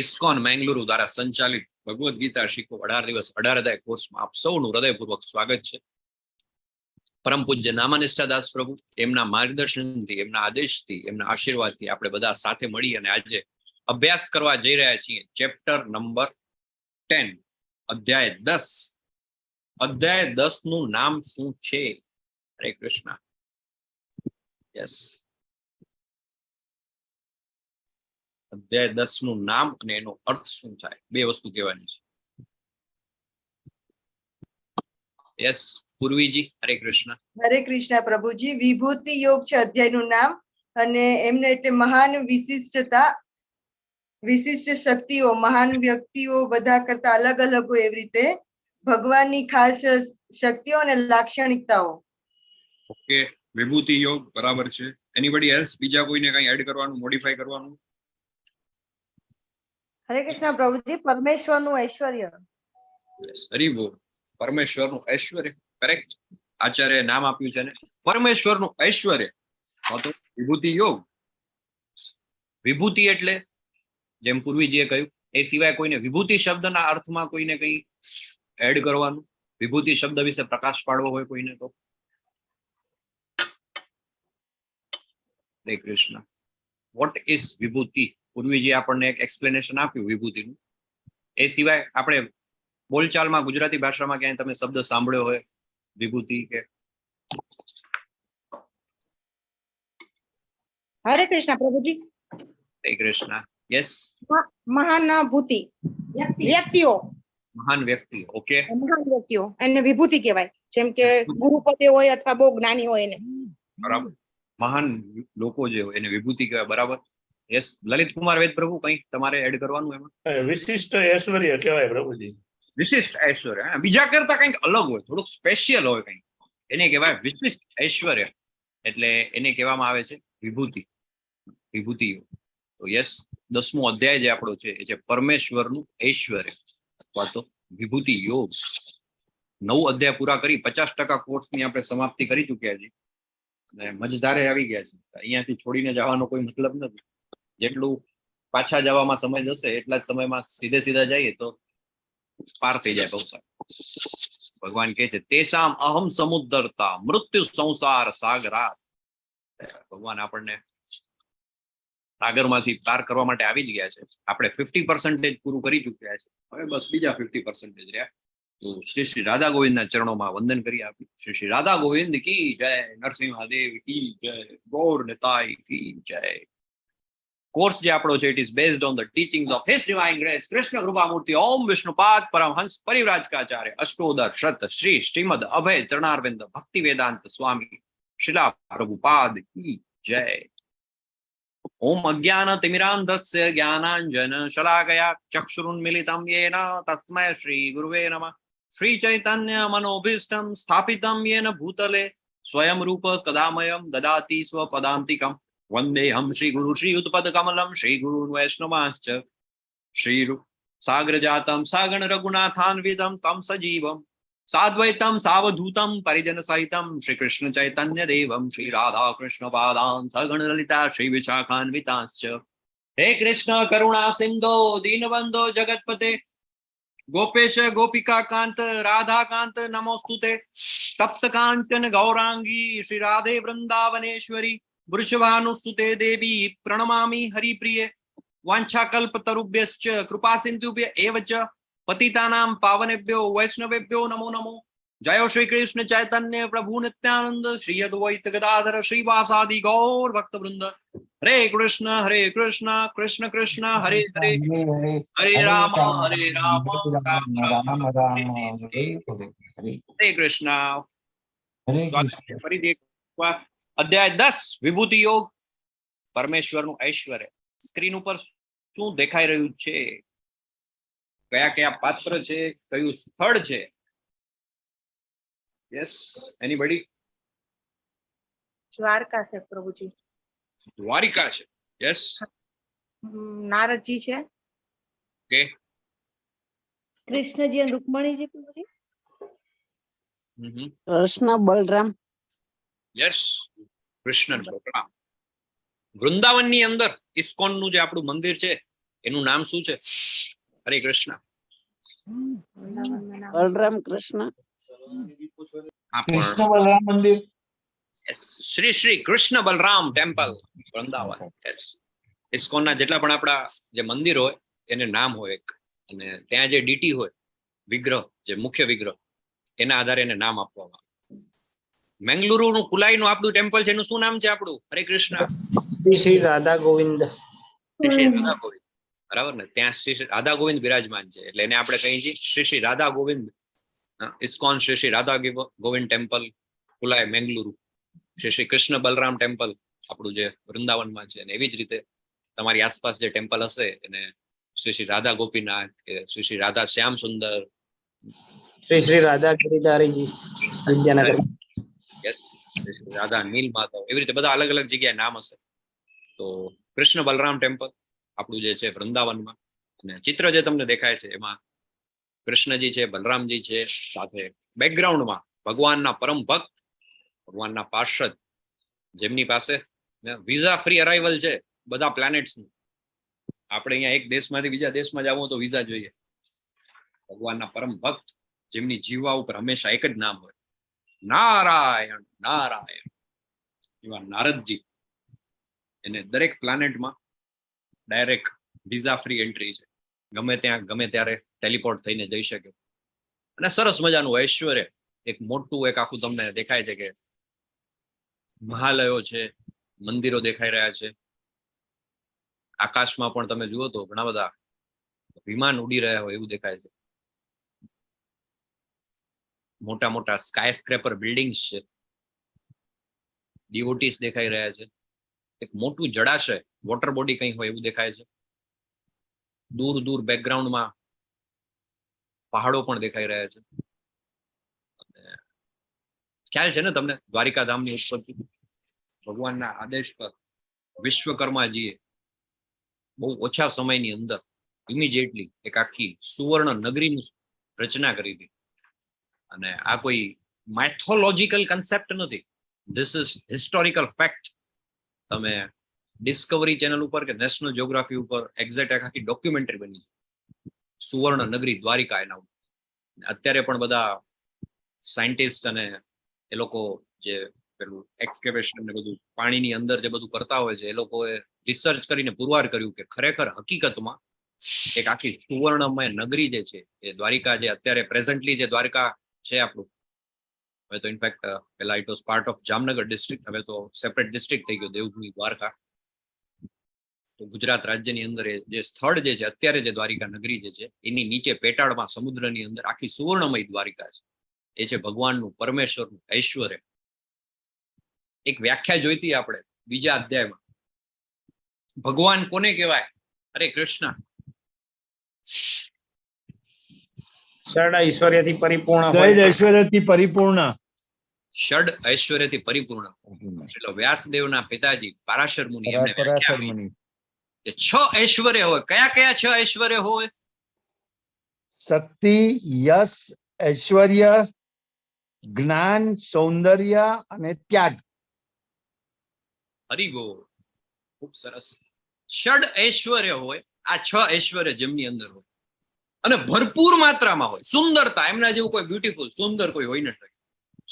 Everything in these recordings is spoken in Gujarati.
ઇસ્કોન મેંગલુરુ દ્વારા સંચાલિત ભગવદ્ ગીતા શીખો 18 દિવસ 18 અધ્યાય કોર્સમાં આપ સૌનું હૃદયપૂર્વક સ્વાગત છે. પરમ પૂજ્ય નામાનિષ્ઠા દાસ પ્રભુ એમના માર્ગદર્શનથી, એમના આદેશથી, એમના આશીર્વાદથી આપણે બધા સાથે મળી અને આજે અભ્યાસ કરવા જઈ રહ્યા છીએ ચેપ્ટર નંબર 10, અધ્યાય 10. અધ્યાય 10 નું નામ શું છે? હરે કૃષ્ણ. યસ, અધ્યાય 10 નું નામ અને એનો અર્થ શું થાય, બે વસ્તુ કહેવાની છે. યસ, પૂર્વીજી. હરે કૃષ્ણ. હરે કૃષ્ણ પ્રભુજી. વિભૂતિ યોગ છે અધ્યાયનું નામ, અને એમને એટલે મહાન વિશિષ્ટતા, વિશિષ્ટ શક્તિઓ, મહાન વ્યક્તિઓ બધા કરતા અલગ અલગ હોય એવી રીતે ભગવાનની ખાસ શક્તિઓ અને લાક્ષણિકતાઓ. ઓકે, વિભૂતિ યોગ બરાબર છે. Anybody else? બીજા કોઈને કઈ એડ કરવાનું, મોડિફાઈ કરવાનું? હરે કૃષ્ણ પ્રભુજી. પરમેશ્વરનું ઐશ્વર્ય. યસ, હરિ બોલ. પરમેશ્વરનું ઐશ્વર્ય, કરેક્ટ. આચાર્ય નામ આપ્યું છે ને પરમેશ્વરનું ઐશ્વર્ય, તો વિભૂતિ યોગ. વિભૂતિ એટલે જેમ પૂર્વીજીએ કહ્યું એ સિવાય કોઈને વિભૂતિ શબ્દના અર્થમાં કોઈને કઈ એડ કરવાનું, વિભૂતિ શબ્દ વિશે પ્રકાશ પાડવો હોય કોઈને તો? હરે કૃષ્ણ. વોટ ઇઝ વિભૂતિ? પૂર્વીજી આપણને એક એક્સપ્લેનેશન આપ્યું વિભૂતિનું. એ સિવાય આપણે બોલચાલમાં ગુજરાતી ભાષામાં ક્યાંય તમે શબ્દ સાંભળ્યો હોય વિભૂતિ કે? હરે કૃષ્ણ પ્રભુજી. હરે કૃષ્ણ. યસ, મહાનુભૂતિ વ્યક્તિઓ, મહાન વ્યક્તિ. ઓકે, મહાન વ્યક્તિઓ એને વિભૂતિ કહેવાય. જેમ કે ગુરુપદે હોય અથવા બહુ જ્ઞાની હોય એને. બરાબર. મહાન લોકો જે હોય એને વિભૂતિ કહેવાય. બરાબર. યસ, લલિત કુમાર વેદ પ્રભુ કંઈ તમારે એડ કરવાનું એમાં? વિશિષ્ટ ઐશ્વર્ય કહેવાય પ્રભુજી. વિશિષ્ટ ઐશ્વર્ય, બીજા કરતા કંઈક અલગ હોય, થોડુંક સ્પેશિયલ હોય કંઈક, એને કહેવાય વિશિષ્ટ ઐશ્વર્ય. એટલે એને કહેવામાં આવે છે વિભૂતિ, વિભૂતિ. તો યસ, 10મો અધ્યાય જે આપણો છે એ છે પરમેશ્વરનું ઐશ્વર્ય અથવા તો વિભૂતિ યોગ. 9 અધ્યાય પૂરા કરી 50% કોર્સની આપણે સમાપ્તિ કરી ચુક્યા છીએ અને મજધારે આવી ગયા છે. અહીંયાથી છોડીને જવાનો કોઈ મતલબ નથી. જેટલું પાછા જવામાં સમય જશે એટલા જ સમયમાં સીધા જઈએ તો પાર થઈ જાય ભવસાગર. ભગવાન કહે છે તેસામ અહમ સમુદ્રતા મૃત્યુ સંસાર સાગરાત. ભગવાન આપણને સાગરમાંથી પાર કરવા માટે આવી જ ગયા છે. આપણે 50% પૂરું કરી ચૂક્યા છે. હવે બસ બીજા 50% રહ્યા. તો શ્રી શ્રી રાધા ગોવિંદના ચરણોમાં વંદન કરી આપ્યું. શ્રી શ્રી રાધા ગોવિંદ કી જય, નરસિંહાદેવ કી જય, ગૌર નિતાઈ કી જય. કોર્સ જે આપણો છે it is based on the teachings of his divine grace Krishna Kripamurti Om Vishnupada Paramahamsa Parivrajakacharya Ashtottara Shata Shri Shrimad Abhay Charanaravinda Bhakti Vedanta સ્વામી શિલા પ્રભુપાદ કી જય. ઓમ અજ્ઞાન તિમિરાંધસ્ય જ્ઞાનાંજન શલાકયા ચક્ષુરુન્મિલિતમ યેન તસ્મૈ શ્રી ગુરુવે નમઃ. શ્રી ચૈતન્ય મનોભીષ્ટમ સ્થાપિતમ યેન ભૂતલે સ્વયં રૂપ કદામયમ દદાતિ સ્વપદાંતિકમ. વંદેહમ શ્રી ગુરુ શ્રી ઉત્પદ કમલમ શ્રી ગુરુ વૈષ્ણવાશ્ચ શ્રી સાગર જાતમ સાગણ રઘુનાથાન્વિતમ તમ સજીવમ સાદ્વૈતમ સાવધૂતમ પરિજન સહિતમ શ્રી કૃષ્ણ ચૈતન્ય દેવમ શ્રી રાધા કૃષ્ણ પાદાન સગણ લલિતા શ્રી વિશાખાન્વિતાશ્ચ. હે કૃષ્ણ કરુણા સિંધો દીનબંધો જગતપતે ગોપેશ ગોપિકા કાંત રાધા કાંત નમોસ્તુતે. તપ્ત કાંચન ગૌરાંગી શ્રી રાધે વૃંદાવનેશ્વરી વૃષભાનુસ્તુતે દેવી પ્રણમામિ હરિપ્રિયે. વાંછાકલ્પતરુભ્યશ્ચ કૃપા સિંધુભ્ય એવ ચ પતિતાનાં પાવનેભ્યો વૈષ્ણવેભ્યો નમો નમો. જય શ્રી કૃષ્ણ ચૈતન્ય પ્રભુ નિત્યાનંદ શ્રી અદ્વૈત ગદાધર શ્રીવાસાદિ ગૌર ભક્તવૃંદ. હરે કૃષ્ણ કૃષ્ણ કૃષ્ણ હરે હરે, હરે રામ રામ હરે કૃષ્ણ. ફરીથી અધ્યાય 10 વિભૂતિ યોગ, પરમેશ્વરનું ઐશ્વર્ય. સ્ક્રીન ઉપર શું દેખાઈ રહ્યું છે? કયા કયા પાત્ર છે, કયું સ્થળ છે? Yes, anybody? દ્વારકા છે પ્રભુજી. દ્વારિકા છે. યસ, નારદજી છે. ઓકે. કૃષ્ણજી અને રૂકમણીજી પ્રભુજી. કૃષ્ણ બલરામ. યસ, કૃષ્ણ બલરામ. વૃંદાવનની અંદર ઇસ્કોન નું જે આપણું મંદિર છે એનું નામ શું છે? હરે કૃષ્ણ. બલરામ કૃષ્ણ હા, કૃષ્ણ પણ બલરામ મંદિર. શ્રી શ્રી કૃષ્ણ બલરામ ટેમ્પલ વૃંદાવન. ઇસ્કોનના જેટલા પણ આપણા જે મંદિર હોય એને નામ હોય એક, અને ત્યાં જે ડીટી હોય વિગ્રહ, જે મુખ્ય વિગ્રહ, એના આધારે એને નામ આપવામાં આવે. મેંગલુરુ નું કુલાઈનું આપણું ટેમ્પલ છે, એનું શું નામ છે આપણું? હરે કૃષ્ણ. શ્રી રાધા ગોવિંદ. શ્રી રાધા ગોવિંદ, બરાબર ને? ત્યાં શ્રી શ્રી રાધા ગોવિંદ બિરાજમાન છે, એટલે એને આપણે કહીએ છીએ શ્રી શ્રી રાધા ગોવિંદ ઇસ્કોન શ્રી શ્રી રાધા ગોવિંદ ટેમ્પલ કુલાઈ મેંગલુરુ, શ્રી શ્રી કૃષ્ણ બલરામ ટેમ્પલ આપણું જે વૃંદાવનમાં છે. અને એવી જ રીતે તમારી આસપાસ જે ટેમ્પલ હશે એને શ્રી શ્રી રાધા ગોપીનાથ કે શ્રી શ્રી રાધા શ્યામ સુંદર, શ્રી રાધા ગિરિધારીજી વિદ્યાનગર. યસ, શ્રી શ્રી રાધા નીલ માધવ, એવી રીતે બધા અલગ અલગ જગ્યાએ નામ હશે. તો કૃષ્ણ બલરામ ટેમ્પલ આપણું જે છે વૃંદાવનમાં, અને ચિત્ર જે તમને દેખાય છે એમાં કૃષ્ણજી છે, બલરામજી છે, સાથે બેકગ્રાઉન્ડમાં ભગવાનના પરમ ભક્ત, ભગવાનના પાર્ષદ, જેમની પાસે વિઝા ફ્રી અરાઇવલ છે બધા પ્લેનેટ્સનું. આપણે અહીંયા એક દેશમાંથી બીજા દેશમાં જવું તો વિઝા જોઈએ. ભગવાનના પરમ ભક્ત, જેમની જીવા ઉપર હંમેશા એક જ નામ હોય, નારાયણ નારાયણ, એવા નારદજી, એને દરેક પ્લાનેટમાં ડાયરેક્ટ વિઝા ફ્રી એન્ટ્રી છે. ગમે ત્યાં ગમે ત્યારે ટેલિપોર્ટ થઈને જઈ શકે. અને સરસ મજાનું ઐશ્વર્ય, એક મોટું એક આખું તમને દેખાય છે કે મહાલયો છે, મંદિરો દેખાઈ રહ્યા છે. આકાશમાં પણ તમે જુઓ તો ઘણા બધા વિમાન ઉડી રહ્યા હોય એવું દેખાય છે. મોટા મોટા સ્કાય સ્ક્રેપર બિલ્ડિંગ્સ છે, ડીઓટીસ દેખાઈ રહ્યા છે. એક મોટું જળાશય, વોટર બોડી કંઈ હોય એવું દેખાય છે. દૂર દૂર બેકગ્રાઉન્ડમાં પહાડો પણ દેખાઈ રહ્યા છે. ખ્યાલ છે ને તમને દ્વારિકા ધામની ઉત્પત્તિ ભગવાનના આદેશ પર વિશ્વકર્માજીએ બહુ ઓછા સમયની અંદર ઇમિડિયેટલી એક આખી સુવર્ણ નગરીની રચના કરી હતી. અને આ કોઈ માઇથોલોજીકલ કન્સેપ્ટ નથી, ધીસ ઇઝ હિસ્ટોરિકલ ફેક્ટ. તમે ડિસ્કવરી ચેનલ ઉપર કે નેશનલ જ્યોગ્રાફી ઉપર એક્ઝેક્ટ આખી ડોક્યુમેન્ટરી બની છે, સુવર્ણ નગરી દ્વારિકા એના ઉપર. અત્યારે પણ બધા સાયન્ટિસ્ટ અને એ લોકો જે પેલું એક્સકેવેશન ને બધું પાણીની અંદર જે બધું કરતા હોય છે, એ લોકોએ રિસર્ચ કરીને પુરવાર કર્યું કે ખરેખર હકીકતમાં એક આખી સુવર્ણમય નગરી જે છે એ દ્વારિકા, જે અત્યારે પ્રેઝન્ટલી જે દ્વારકા છે આપણું, હવે તો ઇનફેક્ટ પેલા it was part of Jamnagar district, હવે તો સેપરેટ ડિસ્ટ્રિક્ટ થઈ ગયો દેવભૂમિ દ્વારકા. તો ગુજરાત રાજ્યની અંદર જે સ્થળ જે છે અત્યારે જે દ્વારિકા નગરી જે છે એની નીચે પેટાળમાં સમુદ્રની અંદર આખી સુવર્ણમય દ્વારિકા છે. એ છે ભગવાનનું, પરમેશ્વરનું ઐશ્વર્ય. એક વ્યાખ્યા જોઈતી આપણે બીજા અધ્યાયમાં. ભગવાન કોને કહેવાય? હરે કૃષ્ણ. ષડ ઐશ્વર્યથી પરિપૂર્ણ સૈદ હોય. ઐશ્વર્યથી પરિપૂર્ણ. ષડ ઐશ્વર્યથી પરિપૂર્ણ. એટલે વ્યાસદેવના પિતાજી પરાશર મુનિ એમને પરાશર વ્યાખ્યા મુનિ. કે 6 ઐશ્વર્ય હોય. કયા કયા 6 ઐશ્વર્ય હોય? શક્તિ, યશ, ઐશ્વર્ય, જ્ઞાન, સૌંદર્ય અને ત્યાગ. હરિગો, ખૂબ સરસ. ષડ ઐશ્વર્ય હોય, આ 6 ઐશ્વર્ય જેમની અંદર હોય અને ભરપૂર માત્રામાં હોય. સુંદરતા, એમના જેવું કોઈ બ્યુટીફુલ સુંદર કોઈ હોય ન શકે.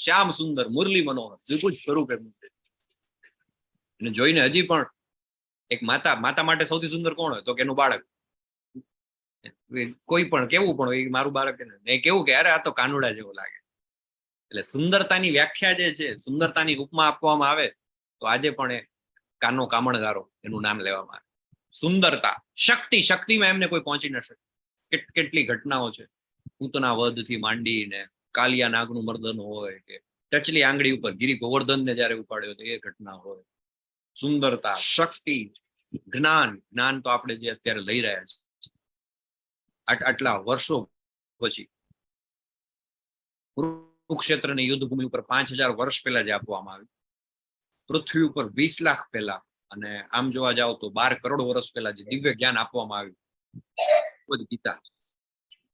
શ્યામ સુંદર, મુરલી મનોહર, દ્વિભુજ સ્વરૂપ એમનું છે. એને જોઈને હજી પણ એક માતા માટે સૌથી સુંદર કોણ હોય? તો કે એનું બાળક. કોઈ પણ કેવું પણ હોય, મારું બાળક ને કેવું કે અરે આ તો કાનુડા જેવો લાગે. એટલે સુંદરતાની વ્યાખ્યા જે છે, સુંદરતાની ઉપમા આપવામાં આવે તો આજે પણ એ કાનો કામણગારો એનું નામ લેવામાં આવે. સુંદરતા, શક્તિ, શક્તિમાં એમને કોઈ પહોંચી ન શકે. કેટલી ઘટનાઓ છે, પૂતના વધથી માંડીને કાલિયા નાગનું મર્દન હોય કે ટચલી આંગળી ઉપર ગિરી ગોવર્ધનને જયારે ઉપાડ્યો તો એ ઘટના હોય. સુંદરતા, શક્તિ, જ્ઞાન તો આપણે જે અત્યારે લઈ રહ્યા છીએ આટલા વર્ષો પછી, કુરુક્ષેત્રની યુદ્ધભૂમિ ઉપર 5000 વર્ષ પહેલા જે આપવામાં આવ્યું, પૃથ્વી ઉપર 20 લાખ પહેલા, અને આમ જોવા જાવ તો 12 કરોડ વર્ષ પહેલા જે દિવ્ય જ્ઞાન આપવામાં આવ્યું, ગીતા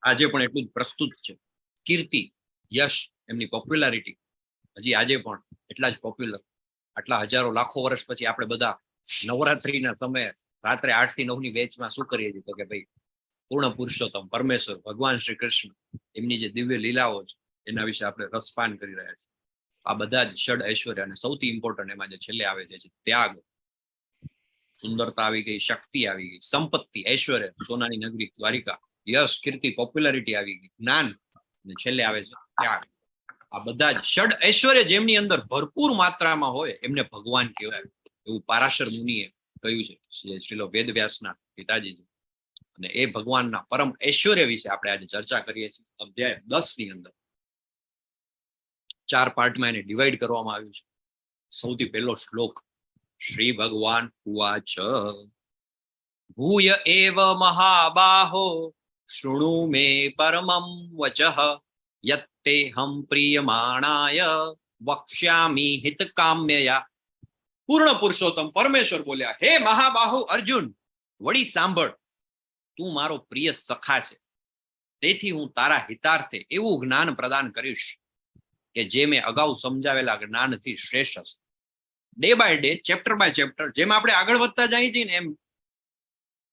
આજે પણ એટલું જ પ્રસ્તુત છે. કીર્તિ, યશ, એમની પોપ્યુલારિટી હજી આજે પણ એટલા જ પોપ્યુલર. આટલા હજારો લાખો વર્ષ પછી આપણે બધા નવરાત્રીના સમયે રાત્રે 8 થી 9 ની બેચમાં શું કરીએ છીએ તો કે ભાઈ પૂર્ણ પુરુષોત્તમ પરમેશ્વર ભગવાન શ્રી કૃષ્ણ એમની જે દિવ્ય લીલાઓ છે એના વિશે આપણે રસપાન કરી રહ્યા છીએ. આ બધા જ ષડ ઐશ્વર્ય અને સૌથી ઇમ્પોર્ટન્ટ એમાં જે છેલ્લે આવે છે ત્યાગ, સુંદરતા આવી ગઈ, શક્તિ આવી ગઈ, સંપત્તિ, ઐશ્વર્ય, સોનાની નગરી દ્વારિકા, યશ, કીર્તિ, પોપ્યુલારિટી આવી ગઈ, જ્ઞાન, અને છેલ્લે આવે છે ત્યાગ. આ બધા જ ષડ ઐશ્વર્ય જેમની અંદર ભરપૂર માત્રામાં હોય એમને ભગવાન કહેવાય એવું પારાશર મુનિએ કહ્યું છે, શ્રીલો વેદવ્યાસના પિતાજી છે. અને એ ભગવાનના પરમ ઐશ્વર્ય વિશે આપણે આજે ચર્ચા કરીએ છીએ. અધ્યાય 10 ની અંદર 4 પાર્ટમાં એને ડિવાઈડ કરવામાં આવ્યું છે. સૌથી પહેલો શ્લોક, શ્રી ભગવાન ઉવાચ ભૂય એવ મહાબાહો શૃણુ મે પરમં વચઃ યત્તેહં પ્રિયમાણાય વક્ષ્યામિ હિતકામ્યયા. પૂર્ણ પુરુષોત્તમ પરમેશ્વર બોલ્યા, હે મહાબાહુ અર્જુન, વળી સાંભળ, તું મારો પ્રિય સખા છે, તેથી હું તારા હિતાર્થે એવું જ્ઞાન પ્રદાન કરીશ કે જે મેં અગાઉ સમજાવેલા જ્ઞાનથી શ્રેષ્ઠ હશે. Day by day, chapter by chapter, જેમ આપણે આગળ વધતા જઈએ છીએ ને એમ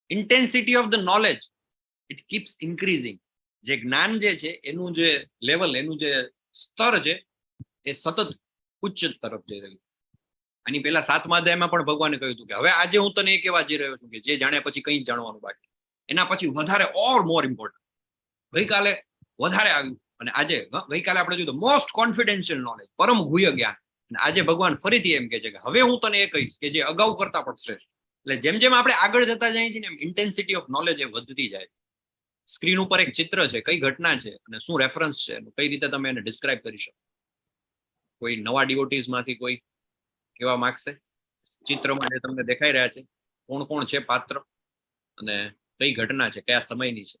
intensity of the knowledge it keeps increasing. જે જ્ઞાન જે છે એનું જે લેવલ, એનું જે સ્તર છે એ સતત ઉચ્ચ તરફ જઈ રહ્યું. આની પહેલા 7મા અધ્યાયમાં પણ ભગવાને કહ્યું હતું કે હવે આજે હું તને એ કહેવા જઈ રહ્યો છું કે જે જાણ્યા પછી કંઈ જાણવાનું બાકી. એના પછી વધારે ઓર મોર ઇમ્પોર્ટન્ટ. ગઈકાલે વધારે આવ્યું અને આજે ગઈકાલે આપણે જોયું મોસ્ટ કોન્ફિડેન્શિયલ નોલેજ, પરમ ગુહ્ય જ્ઞાન. અને આજે ભગવાન ફરીથી એમ કહે છે કે હવે હું તને એ કહીશ કે જે અગાઉ કરતા પણ શ્રેષ્ઠ. એટલે જેમ જેમ આપણે આગળ જતા જઈએ છીએ ને એમ ઇન્ટેન્સિટી ઓફ નોલેજ એ વધતી જાય. સ્ક્રીન ઉપર એક ચિત્ર છે, કઈ ઘટના છે અને શું રેફરન્સ છે, કઈ રીતે તમે એને ડિસ્ક્રાઇબ કરી શકો? કોઈ નવા ડિવોટીઝ માંથી કોઈ કેવા માંગશે? ચિત્રમાં જે તમને દેખાઈ રહ્યા છે કોણ કોણ છે પાત્ર અને કઈ ઘટના છે, કયા સમયની છે?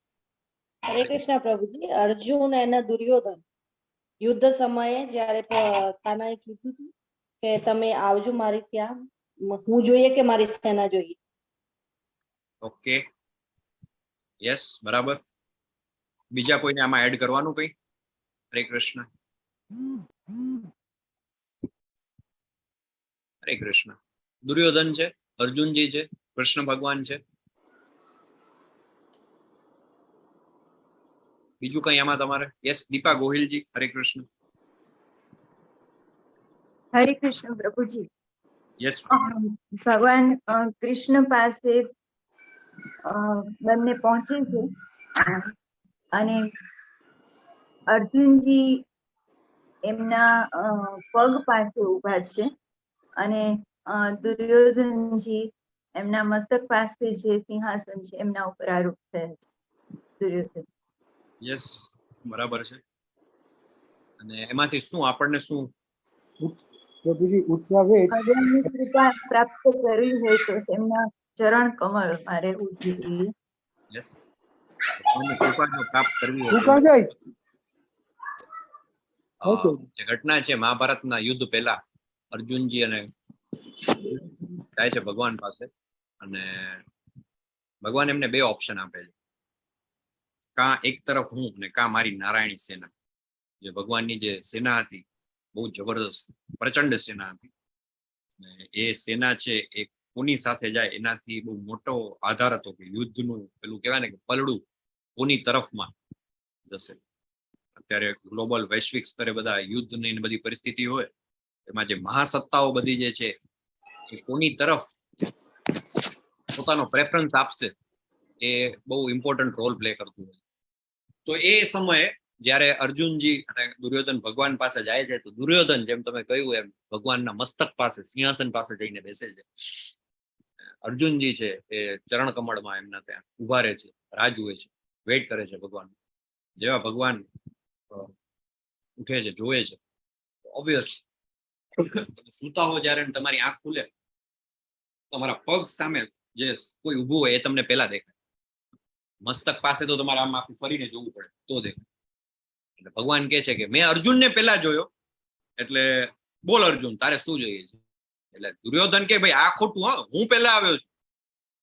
હરે કૃષ્ણ પ્રભુજી. અર્જુન અને દુર્યોધન યુદ્ધ સમયે જ્યારે કાનાએ કીધું હતું કે તમે આવજો મારી ત્યાં, હું જોઈએ કે મારી સેના જોઈએ. ઓકે, યસ, બરાબર. બીજા કોઈને આમાં એડ કરવાનું કઈ? હરે કૃષ્ણ. હરે કૃષ્ણ. દુર્યોધન છે, અર્જુનજી છે, કૃષ્ણ ભગવાન છે, બીજું કઈ આમાં તમારે? યસ, દીપા ગોહિલજી. હરે કૃષ્ણ. હરે કૃષ્ણ પ્રભુજી. યસ. ભગવાન કૃષ્ણ પાસે બંને પહોંચે છે અને અર્જુનજી એમના પગ પાસે ઉભા છે અને દુર્યોધનજી એમના મસ્તક પાસે જે સિંહાસન છે એમના ઉપર આરૂઢ થયા છે. દુર્યોધન. યસ, બરાબર છે. અને એમાંથી શું આપણને શું ભગવાનની કૃપા પ્રાપ્ત કરવી હોય તો એમના ચરણ કમળ મારે ઉઠી જોઈએ. યસ, ભગવાનની કૃપા જો પ્રાપ્ત કરવી હોય જે ઘટના છે મહાભારતના યુદ્ધ પહેલા અર્જુનજી અને જાય છે ભગવાન પાસે અને ભગવાન એમને 2 ઓપ્શન આપે છે, કાં એક તરફ હું અને કાં મારી નારાયણી સેના. જે ભગવાનની જે સેના હતી બહુ જબરદસ્ત પ્રચંડ સેના હતી. એ સેના છે એ કોની સાથે જાય એનાથી બહુ મોટો આધાર હતો કે યુદ્ધનું પેલું કહેવાય ને કે પલડું કોની તરફમાં જશે. અત્યારે ગ્લોબલ વૈશ્વિક સ્તરે બધા યુદ્ધની બધી પરિસ્થિતિ હોય એમાં જે મહાસત્તાઓ બધી જે છે એ કોની તરફ પોતાનો પ્રેફરન્સ આપશે એ બહુ ઇમ્પોર્ટન્ટ રોલ પ્લે કરતું હોય. તો એ સમયે જ્યારે અર્જુનજી અને દુર્યોધન ભગવાન પાસે જાય છે તો દુર્યોધન જેમ તમે કહ્યું એમ ભગવાનના મસ્તક પાસે સિંહાસન પાસે જઈને બેસે છે. અર્જુનજી છે એ ચરણ કમળમાં એમના ત્યાં ઉભા રહે છે, રાહ જુએ છે, વેઇટ કરે છે ભગવાન. જેવા ભગવાન ઉઠે છે, જોવે છે, ઓબ્વિયસ સુતા હો જ્યારે તમારી આંખ ખુલે તમારા પગ સામે જે કોઈ ઊભું હોય એ તમને પહેલા દેખાય. મસ્તક પાસે તો તમારે આમ આખું ફરીને જોવું પડે તો દેખાય. એટલે ભગવાન કહે છે કે મેં અર્જુનને પહેલા જોયો એટલે બોલ અર્જુન તારે શું જોઈએ છે? એટલે દુર્યોધન કે ભાઈ આ ખોટું, હા હું પહેલા આવ્યો છું,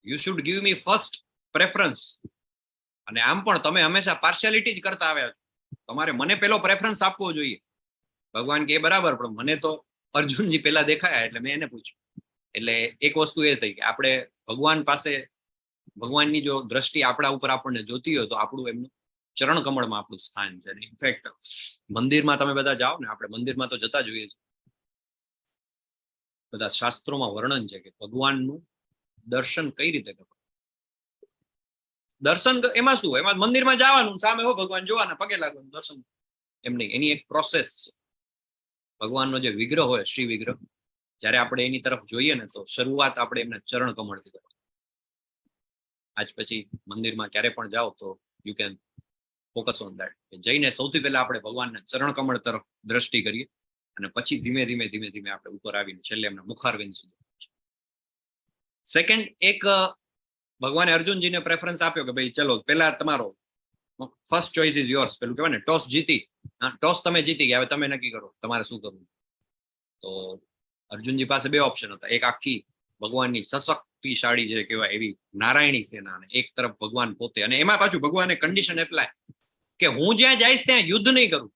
you should give me first preference. અને આમ પણ તમે હંમેશા પાર્શિયાલિટી જ કરતા આવ્યા છો, તમારે મને પેલો પ્રેફરન્સ આપવો જોઈએ. ભગવાન કે બરાબર, પણ મને તો અર્જુનજી પહેલા દેખાયા એટલે મેં એને પૂછ્યું. એટલે એક વસ્તુ એ થઈ કે આપણે ભગવાન પાસે ભગવાનની જો દ્રષ્ટિ આપણા ઉપર આપણને જોતી હોય તો આપણું એમનું ચરણ કમળમાં આપણું સ્થાન છે. ઇનફેક્ટ મંદિરમાં તમે બધા જાઓ ને, આપણે મંદિરમાં તો જતા જોઈએ છીએ, બધા શાસ્ત્રોમાં વર્ણન છે કે ભગવાનનું દર્શન કઈ રીતે કરવું. દર્શન એમાં શું, એમાં મંદિરમાં જવાનું, સામે હો ભગવાન જોવાના, પગે લાગવાનું, દર્શન. એમ નહીં, એની એક પ્રોસેસ છે. ભગવાનનો જે વિગ્રહ હોય, શ્રી વિગ્રહ, જયારે આપણે એની તરફ જોઈએ ને તો શરૂઆત આપણે એમના ચરણ કમળથી કરો. આજ પછી મંદિરમાં ક્યારે પણ જાઓ તો you can focus on that. જઈને સૌથી પહેલા આપણે ભગવાનના ચરણ કમળ તરફ દ્રષ્ટિ કરીએ અને પછી ધીમે ધીમે ધીમે ધીમે આપણે ઉપર આવીને છેલ્લે એમના મુખારવિંદ સુધી. સેકન્ડ, એક ભગવાને અર્જુનજીને પ્રેફરન્સ આપ્યો કે ભાઈ ચલો પેલા તમારો ફર્સ્ટ ચોઇસ ઇઝ યોર્સ. પેલું કહેવાય ને ટોસ જીતી, ટોસ તમે જીતી ગયા, હવે તમે નક્કી કરો તમારે શું કરવું. તો અર્જુનજી પાસે બે ઓપ્શન હતા. એક આખી ભગવાનની સશક્તિશાળી જે કહેવાય એવી નારાયણી સેના, અને એક તરફ ભગવાન પોતે. અને એમાં પાછું ભગવાને કન્ડિશન એપ્લાય કે હું જ્યાં જઈશ ત્યાં યુદ્ધ નહીં કરું.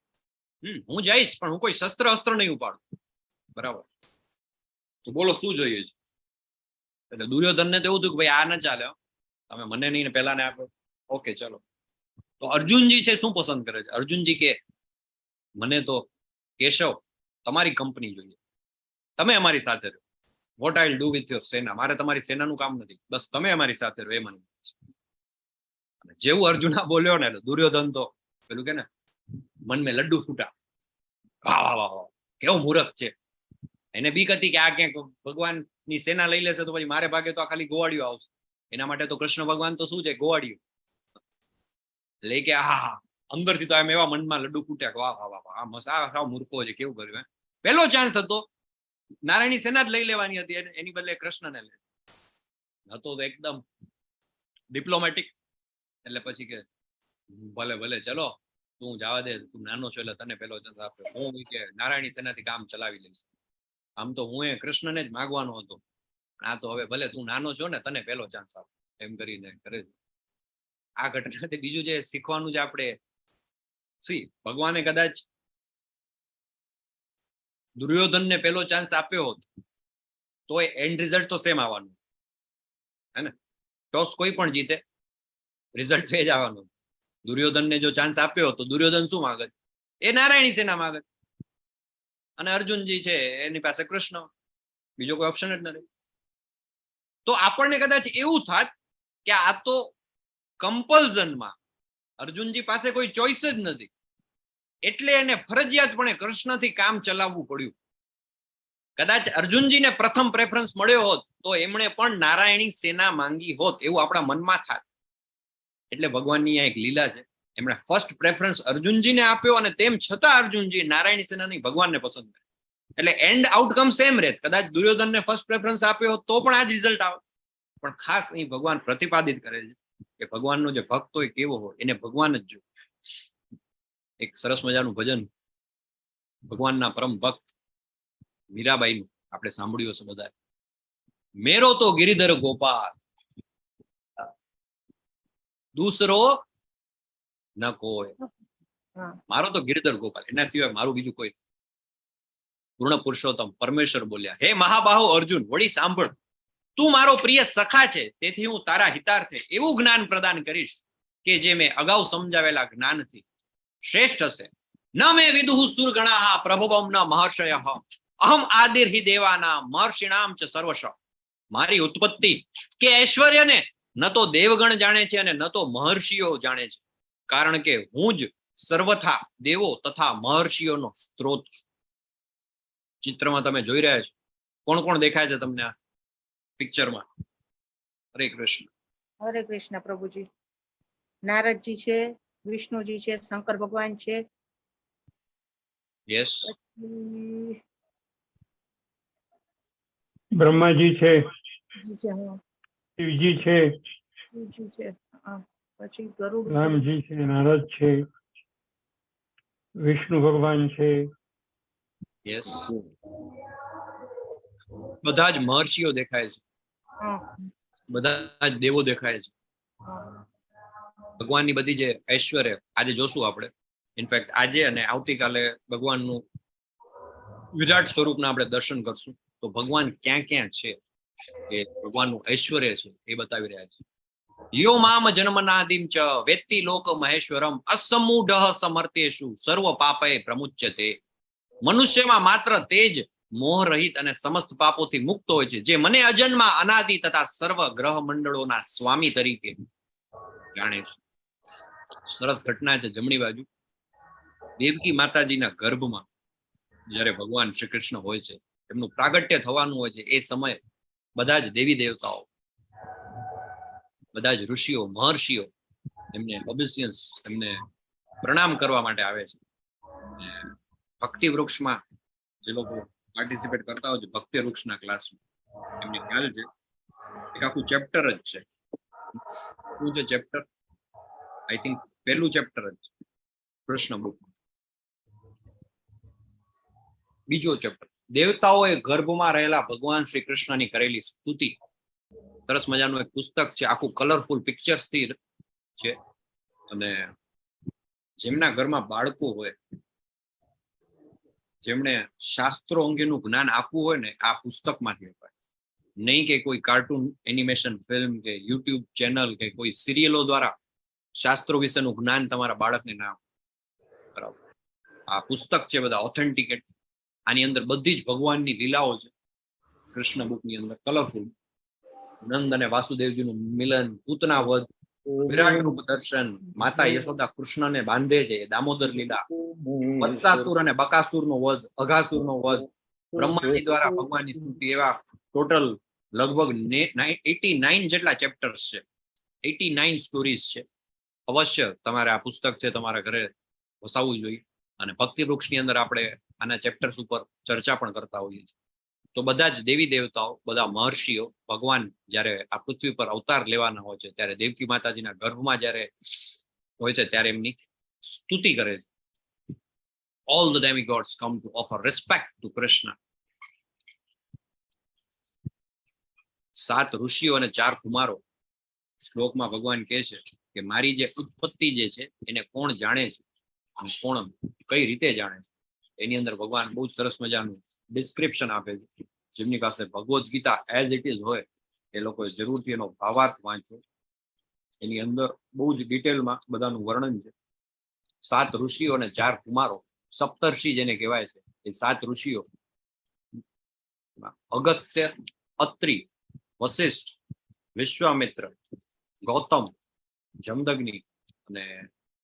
હું જઈશ પણ હું કોઈ શસ્ત્ર અસ્ત્ર નહીં ઉપાડું. બરાબર, તો બોલો શું જોઈએ છે? એટલે દુર્યોધનને તો એવું થયું કે ભાઈ આ ન ચાલે, તમે મને નહીં પેલા ને આપો. ઓકે ચલો. તો અર્જુનજી છે શું પસંદ કરે છે? અર્જુનજી કે મને તો કેશવ તમારી કંપની જોઈએ, તમે અમારી સાથે રહો. What I will do with your સેના, મારે તમારી સેનાનું કામ નથી, બસ તમે અમારી સાથે રહો એ મને. જેવું અર્જુના બોલ્યો ને દુર્યોધન તો પેલું કે ને મન મેં લડ્ડુ ફૂટા, વાહ વાહ વાહ વાહ કેવો મૂર્ખ છે. એને બીક હતી કે આ ક્યાંક ભગવાનની સેના લઈ લેશે તો પછી મારે ભાગે તો આ ખાલી ગોવાડિયું આવશે. એના માટે તો કૃષ્ણ ભગવાન તો શું છે, ગોવાડિયું. એટલે કે હા અંદરથી તો એમ એવા મનમાં લડ્ડુ ફૂટ્યા કે વાહ વાહ વાહ આ સાવ મૂર્ખો છે, કેવું કર્યું. પહેલો ચાન્સ હતો નારાયણની સેના જ લઈ લેવાની હતી, એની બદલે કૃષ્ણને લે હતો તો એકદમ ડિપ્લોમેટિક. એટલે પછી કે ભલે ભલે ચલો તું જવા દે, તું નાનો છો એટલે તને પેલો ચાન્સ આપ્યો, હું કે નારાયણી સેનાથી કામ ચલાવી લઈશ. આમ તો હું એ કૃષ્ણને જ માગવાનો હતો, આ તો હવે ભલે તું નાનો છો ને તને પેલો ચાન્સ આપો એમ કરીને કરે છે. આ ઘટનાથી બીજું જે શીખવાનું છે આપણે, ભગવાને કદાચ દુર્યોધનને પેલો ચાન્સ આપ્યો હોત તો એન્ડ રિઝલ્ટ તો સેમ આવવાનું હે ને. ટોસ કોઈ પણ જીતે, રિઝલ્ટ એ જ આવવાનું. દુર્યોધનને જો ચાન્સ આપ્યો તો દુર્યોધન શું માગે? એ નારાયણી સેના માગે. અને અર્જુનજી છે એની પાસે કૃષ્ણ, બીજો કોઈ ઓપ્શન જ નથી. તો આપણને કદાચ એવું થાત કે આ તો કમ્પલ્ઝનમાં અર્જુનજી પાસે કોઈ ચોઈસ જ નથી, એટલે એને ફરજિયાતપણે કૃષ્ણથી કામ ચલાવવું પડ્યું. કદાચ અર્જુનજીને પ્રથમ પ્રેફરન્સ મળ્યો હોત તો એમણે પણ નારાયણી સેના માંગી હોત, એવું આપણા મનમાં થાત. એટલે ભગવાનની આ એક લીલા છે, એમણે ફર્સ્ટ પ્રેફરન્સ અર્જુનજીને આપ્યો અને તેમ છતાં અર્જુનજી નારાયણી સેનાની ભગવાનને પસંદ કરે. એટલે એન્ડ આઉટકમ સેમ રહે. કદાચ દુર્યોધનને ફર્સ્ટ પ્રેફરન્સ આપ્યો હોત તો પણ આ જ રિઝલ્ટ આવે. પણ ખાસ અહીં ભગવાન પ્રતિપાદિત કરે છે કે ભગવાનનો જે ભક્ત હોય કેવો હોય, એને ભગવાન જ જો. એક સરસ મજાનું ભજન ભગવાનના પરમ ભક્ત મીરાબાઈનું આપણે સાંભળ્યું હશે બધા. મેરો તો ગિરિધર ગોપાલ દૂસરો ન કોઈ, મારો તો ગિરિધર ગોપાલ, એના સિવાય મારું બીજું કોઈ. પૂર્ણ પુરુષોત્તમ પરમેશ્વર બોલ્યા, હે મહાબાહુ અર્જુન વળી સાંભળ, તું મારો પ્રિય સખા છે, તેથી હું તારા હિતાર્થે એવું જ્ઞાન પ્રદાન કરીશ કે જે મેં અગાઉ સમજાવેલા જ્ઞાનથી શ્રેષ્ઠ હશે. ન મેં વિદુઃ સુરગણાઃ પ્રભવમ ન મહર્ષયઃ અહમ આદિર્હિ દેવાના મહર્ષિણામ ચ સર્વશ. મારી ઉત્પત્તિ કે ઐશ્વર્યને ન તો દેવગણ જાણે છે અને ન તો મહર્ષિઓ જાણે છે, કારણ કે હું જ સર્વથા દેવો તથા મહર્ષિઓનો સ્ત્રોત છું. ચિત્રમાં તમે જોઈ રહ્યા છો કોણ કોણ દેખાય છે તમને આ પિક્ચરમાં? હરે કૃષ્ણ. હરે કૃષ્ણ પ્રભુજી. નારદજી છે, વિષ્ણુજી છે, શંકર ભગવાન છે, યસ, બ્રહ્માજી છે, શિવજી શિવજી છે, છે, શિવજી છે, પછી ગરુડ, રામજી છે, નારદ છે, વિષ્ણુ ભગવાન છે. યસ, બધા જ મહર્ષિઓ દેખાય છે, બધા જ દેવો દેખાય છે. ભગવાનની બધી જે ઐશ્વર્ય આજે જોશું આપણે. ઇનફેક્ટ આજે અને આવતીકાલે ભગવાનનું વિરાટ સ્વરૂપના આપણે દર્શન કરશું. તો ભગવાન ક્યાં ક્યાં છે એ ભગવાનનું ઐશ્વર્ય છે એ બતાવી રહ્યા છે. યો મામ જન્મનાદિમ ચ વેત્તિ લોક મહેશ્વરમ અસમૂઢ સમર્થેષુ સર્વ પાપે પ્રમુચ્યતે. મનુષ્યમાં માત્ર તે જ મોહ રહિત અને સમસ્ત પાપોથી મુક્ત હોય છે, જે મને અજન્મા અનાદિ તથા સર્વ ગ્રહ મંડળોના સ્વામી તરીકે જાણે છે. સરસ ઘટના છે. જમણી બાજુ દેવકી માતાજીના ગર્ભમાં જ્યારે ભગવાન શ્રી કૃષ્ણ હોય છે, એમનું પ્રાગટ્ય થવાનું હોય છે, એ સમયે બધા જ દેવી દેવતાઓ, બધા જ ઋષિઓ, મહર્ષિઓ એમને ઓબિસિયન્સ, એમને પ્રણામ કરવા માટે આવે છે. ભક્તિ વૃક્ષમાં જે લોકો પાર્ટિસિપેટ કરતા હોય છે, ભક્તિ વૃક્ષના ક્લાસમાં, એમને ખ્યાલ છે એક આખું ચેપ્ટર જ છે. શું છે ચેપ્ટર? આઈ થિંક પહેલું ચેપ્ટર જ છે કૃષ્ણ બુક. બીજો ચેપ્ટર દેવતાઓએ ગર્ભમાં રહેલા ભગવાન શ્રી કૃષ્ણની કરેલી સ્તુતિ. સરસ મજાનું એક પુસ્તક છે, આખું કલરફુલ પિક્ચર્સ થી છે. અને જેમના ઘરમાં બાળકો હોય, જેમણે શાસ્ત્રો અંગેનું જ્ઞાન આપવું હોય ને, આ પુસ્તકમાંથી અપાય. નહીં કે કોઈ કાર્ટૂન એનિમેશન ફિલ્મ કે યુટ્યુબ ચેનલ કે કોઈ સિરિયલો દ્વારા શાસ્ત્રો વિશેનું જ્ઞાન તમારા બાળકને ના કરાવો. આ પુસ્તક છે બધા ઓથેન્ટિકેટ. આની અંદર બધી જ ભગવાનની લીલાઓ છે કૃષ્ણ બુકની અંદર, કલરફુલ. નંદ અને વાસુદેવજીનું મિલન, પૂતના વધ, વિરાટ રૂપ દર્શન, માતા યશોદા કૃષ્ણને બાંધે છે, દામોદર લીલા, વત્સાસુર અને બકાસુરનો વધ, અઘાસુરનો વધ, બ્રહ્માજી દ્વારા ભગવાનની સ્તુતિ. એવા ટોટલ લગભગ 89 જેટલા ચેપ્ટર્સ છે, 89 સ્ટોરીઝ છે. અવશ્ય તમારે આ પુસ્તક છે તમારા ઘરે વસાવવું જોઈએ. અને ભક્તિ વૃક્ષની અંદર આપણે આના ચેપ્ટર્સ ઉપર ચર્ચા પણ કરતા હોઈએ છીએ. તો બધા જ દેવી દેવતાઓ, બધા મહર્ષિઓ, ભગવાન જ્યારે આ પૃથ્વી પર અવતાર લેવાના હોય છે, ત્યારે દેવકી માતાજીના ગર્ભમાં જ્યારે હોય છે, ત્યારે એમની સ્તુતિ કરે છે. All the demigods come to offer respect to Krishna. 7 ઋષિઓ અને 4 કુમારો. શ્લોકમાં ભગવાન કહે છે કે મારી જે ઉત્પત્તિ જે છે એને કોણ જાણે છે અને કોણ કઈ રીતે જાણે છે. એની અંદર ભગવાન બહુ જ સરસ મજાનું ડિસ્ક્રિપ્શન આપે છે. જેમની પાસે Bhagavad Gita as it is હોય એ લોકોએ જરૂરથી એનો ભાવાર્થ વાંચવો. એની અંદર બહુ જ ડિટેલમાં બધાનું વર્ણન છે. 7 ઋષિઓ અને 4 કુમારો, સપ્તર્ષિ જેને કહેવાય છે, એ 7 ઋષિઓ અગસ્ત્ય, અત્રિ, વશિષ્ઠ, વિશ્વામિત્ર, ગૌતમ, જમદગ્નિ અને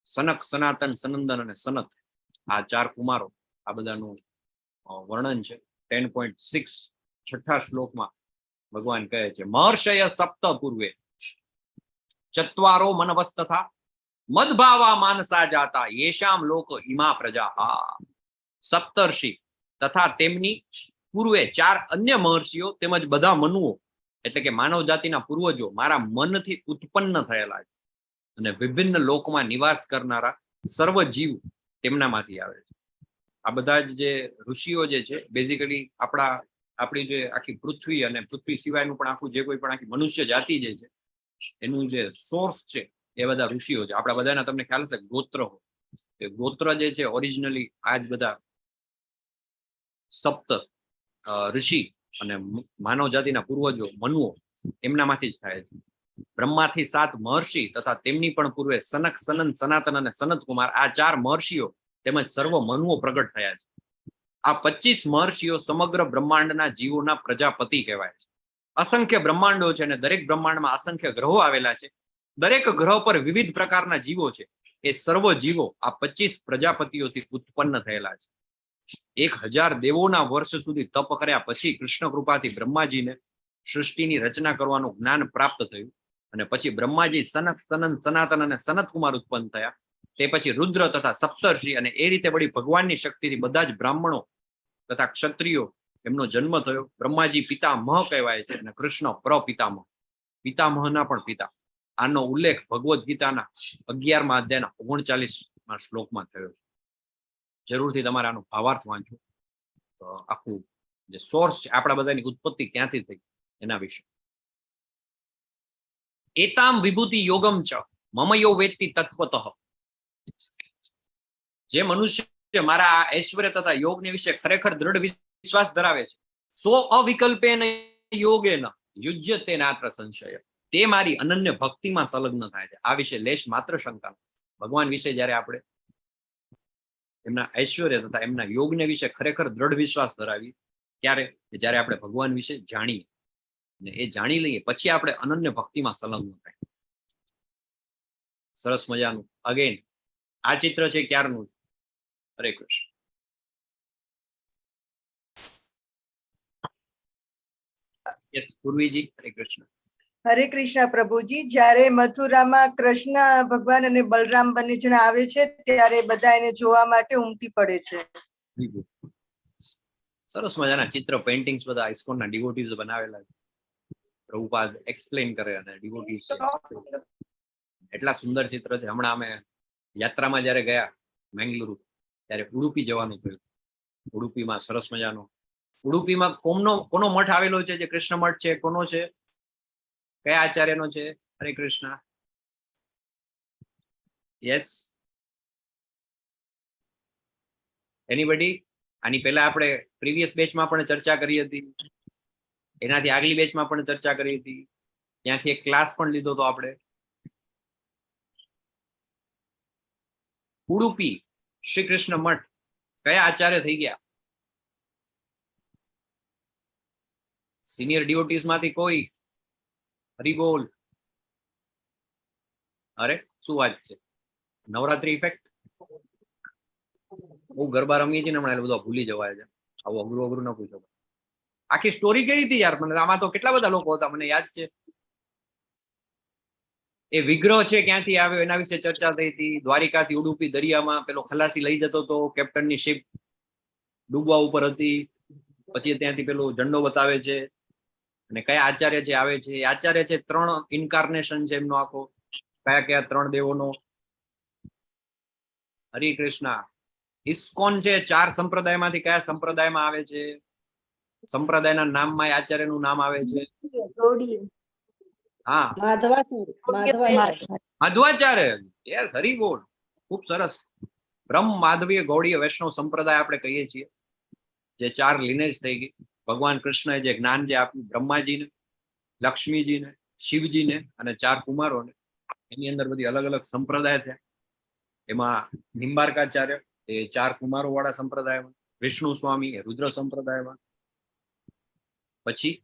સનક, સનાતન, સનંદન અને સનત, આ 4 કુમારો, આ બધાનું વર્ણન છે. 10.6 છઠ્ઠા શ્લોકમાં ભગવાન કહે છે મહર્ષય સપ્ત પૂર્વે ચત્વારો મનવસ્તથા મદભાવા માનસા જાતા યેશામ લોક ઇમા પ્રજા. સપ્તર્ષિ તથા તેમની પૂર્વે 4 અન્ય મહર્ષિઓ તેમજ બધા મનુઓ, એટલે કે માનવ જાતિના પૂર્વજો મારા મનથી ઉત્પન્ન થયેલા છે, અને વિભિન્ન લોકમાં નિવાસ કરનારા સર્વ જીવ તેમનામાંથી આવે છે. આ બધા જ જે ઋષિઓ જે છે, બેઝિકલી આપણી જે આખી પૃથ્વી અને પૃથ્વી સિવાયનું પણ આખું જે કોઈ પણ આખી મનુષ્ય જાતિ જે છે, એનું જે સોર્સ છે એ બધા ઋષિઓ છે. આપણા બધાના તમને ખ્યાલ છે ગોત્ર હોય, એ ગોત્ર જે છે ઓરિજિનલી આ જ બધા સપ્ત ઋષિ અને માનવ જાતિના પૂર્વજો મનુઓ એમનામાંથી જ થાય છે. બ્રહ્માથી 7 મહર્ષિ તથા તેમની પણ પૂર્વે સનક, સનંદ, સનાતન અને સનત કુમાર, આ 4 મહર્ષિઓ તેમજ સર્વ મનુઓ પ્રગટ થયા છે. આ 25 મહર્ષિઓ સમગ્ર બ્રહ્માંડના જીવોના પ્રજાપતિ કહેવાય છે. અસંખ્ય બ્રહ્માંડો છે અને દરેક બ્રહ્માંડમાં અસંખ્ય ગ્રહો આવેલા છે. દરેક ગ્રહ પર વિવિધ પ્રકારના જીવો છે. એ સર્વ જીવો આ 25 પ્રજાપતિઓથી ઉત્પન્ન થયેલા છે. 1000 દેવોના વર્ષ સુધી તપ કર્યા પછી કૃષ્ણ કૃપાથી બ્રહ્માજીને સૃષ્ટિની રચના કરવાનું જ્ઞાન પ્રાપ્ત થયું. અને પછી બ્રહ્માજી સનક, સનંદ, સનાતન અને સનત કુમાર ઉત્પન્ન થયા. તે પછી રુદ્ર તથા સપ્તર્ષિ, અને એ રીતે વળી ભગવાનની શક્તિથી બધા જ બ્રાહ્મણો તથા ક્ષત્રિયો એમનો જન્મ થયો. બ્રહ્માજી પિતામહ કહેવાય છે અને કૃષ્ણ પ્રપિતામહ, પિતામહના પણ પિતા. આનો ઉલ્લેખ ભગવદ્ ગીતાના 11મા અધ્યાયના 39મા શ્લોકમાં થયો છે. જરૂરથી તમારે આનો ભાવાર્થ વાંચો. તો આખું જે સોર્સ છે, આપણા બધાની ઉત્પત્તિ ક્યાંથી થઈ એના વિશે. એતામ વિભૂતિ યોગમ ચ મમ યો વેત્તિ તત્વતઃ. જે મનુષ્ય મારા આ ઐશ્વર્ય તથા યોગને વિશે ખરેખર દ્રઢ વિશ્વાસ ધરાવે છે, સો અવિકલ્પેન યોગેન યુજ્યતે નાત્ર સંશય, તે મારી અનન્ય ભક્તિમાં સંલગ્ન થાય છે. આ વિશે લેશ માત્ર શંકા. ભગવાન વિશે જયારે આપણે એમના ઐશ્વર્ય તથા એમના યોગને વિશે ખરેખર દ્રઢ વિશ્વાસ ધરાવીએ, ત્યારે જયારે આપણે ભગવાન વિશે જાણીએ ને એ જાણી લઈએ પછી આપણે અનન્ય ભક્તિમાં સંલગ્ન થાય. સરસ મજાનું. અગેન આ ચિત્ર છે ક્યારનું? હરે કૃષ્ણ. યસ પૂર્વીજી, હરે કૃષ્ણ. હરે કૃષ્ણ પ્રભુજી. જ્યારે મથુરામાં કૃષ્ણ ભગવાન અને બલરામ બંને જણા આવે છે ત્યારે બધા એને જોવા માટે ઉમટી પડે છે. સરસ મજાના ચિત્ર પેઇન્ટિંગ્સ બધા ISKCON ના ડિવોટીઝ બનાવેલા છે. પ્રભુપાદ એક્સપ્લેન કરે અને ડિવોટીઝ એટલા સુંદર ચિત્ર છે. હમણાં અમે યાત્રામાં જયારે ગયા મેંગલુરુ ત્યારે ઉડુપી જવાનું થયું. ઉડુપીમાં સરસ મજાનો, ઉડુપીમાં કોનો મઠ આવેલો છે? જે કૃષ્ણ મઠ છે કોનો છે? કયા આચાર્યનો છે? હરે કૃષ્ણ. Yes anybody? આની પહેલા આપણે પ્રીવિયસ બેચમાં પણ ચર્ચા કરી હતી, એનાથી આગલી બેચમાં પણ ચર્ચા કરી હતી, ત્યાંથી એક ક્લાસ પણ લીધો હતો આપણે. ઉડુપી શ્રી કૃષ્ણ મઠ કયા આચાર્ય થઈ ગયા? સિનિયર ડિવોટીઝ માંથી કોઈ? હરિબોલ. અરે શું વાત છે, નવરાત્રી ઇફેક્ટ. બહુ ગરબા રમીએ છીએ ને હમણાં, એટલે બધું ભૂલી જવાય છે. આવું અઘરું અઘરું ના પૂછો. આખી સ્ટોરી કઈ હતી યાર? મને આમાં તો કેટલા બધા લોકો હતા, મને યાદ છે. એ વિગ્રહ છે ક્યાંથી આવ્યો એના વિશે ચર્ચા થઈ હતી. દ્વારિકાથી ઉડુપી દરિયામાં પેલો ખલાસી લઈ જતો હતો, કેપ્ટનની શિપ ડૂબવા ઉપર હતી. પછી ત્યાંથી પેલો ઝંડો બતાવે છે અને કયા આચાર્ય છે આવે છે. એ આચાર્ય છે 3 ઇન્કાર્નેશન છે એમનો આખો. કયા કયા 3 દેવોનો? હરે કૃષ્ણ. ઇસ્કોન છે 4 સંપ્રદાયમાંથી કયા સંપ્રદાયમાં આવે છે? સંપ્રદાયના નામમાં આચાર્યનું નામ આવે છે. હા, માધવાચાર્ય. યસ, હરી બોલ. ખૂબ સરસ. બ્રહ્મ માધવીય ગૌડીય વૈષ્ણવ સંપ્રદાય આપણે કહીએ છીએ, જે 4 lineage થઈ ગઈ. ભગવાન કૃષ્ણએ જે જ્ઞાન જે આપ્યું બ્રહ્માજીને, લક્ષ્મીજીને, શિવજીને અને 4 કુમારોને, એની અંદર બધી અલગ અલગ સંપ્રદાય થયા. એમાં નિંબાર્કાચાર્ય એ 4 કુમારો વાળા સંપ્રદાયમાં, વિષ્ણુ સ્વામી એ રુદ્ર સંપ્રદાયમાં, પછી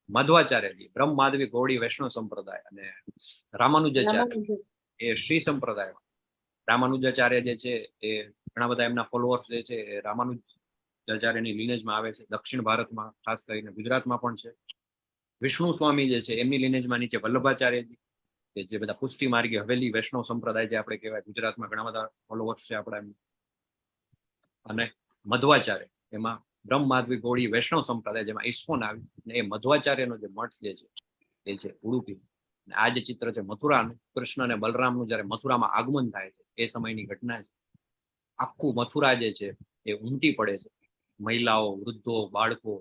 મધ્વાચાર્યજી બ્રહ્મ માધવી ગૌડી વૈષ્ણવ સંપ્રદાય, અને રામાનુજાચાર્ય એ શ્રી સંપ્રદાયમાં. રામાનુજાચાર્ય જે છે એ ઘણા બધા એમના ફોલોઅર્સ જે છે એ રામાનુજાચાર્યની lineageમાં આવે છે. દક્ષિણ ભારતમાં ખાસ કરીને ગુજરાતમાં પણ છે. વિષ્ણુ સ્વામી જે છે એમની lineageમાં નીચે વલ્લભાચાર્યજી, કે જે બધા પુષ્ટિ માર્ગી હવેલી વૈષ્ણવ સંપ્રદાય જે આપણે કહેવાય, ગુજરાતમાં ઘણા બધા ફોલોઅર્સ છે આપણા એમ. અને મધ્વાચાર્ય એમાં બ્રહ્મ માધવી ગૌડી વૈષ્ણવ સંપ્રદાય, જેમાં ISKCON આવી. અને એ મધ્વાચાર્યનો જે મઠ જે છે એ છે ઉડુપી. આ જે ચિત્ર છે મથુરાનું, કૃષ્ણ અને બલરામનું જયારે મથુરામાં આગમન થાય છે એ સમયની ઘટના છે. આખું મથુરા જે છે એ ઉમટી પડે છે. મહિલાઓ, વૃદ્ધો, બાળકો.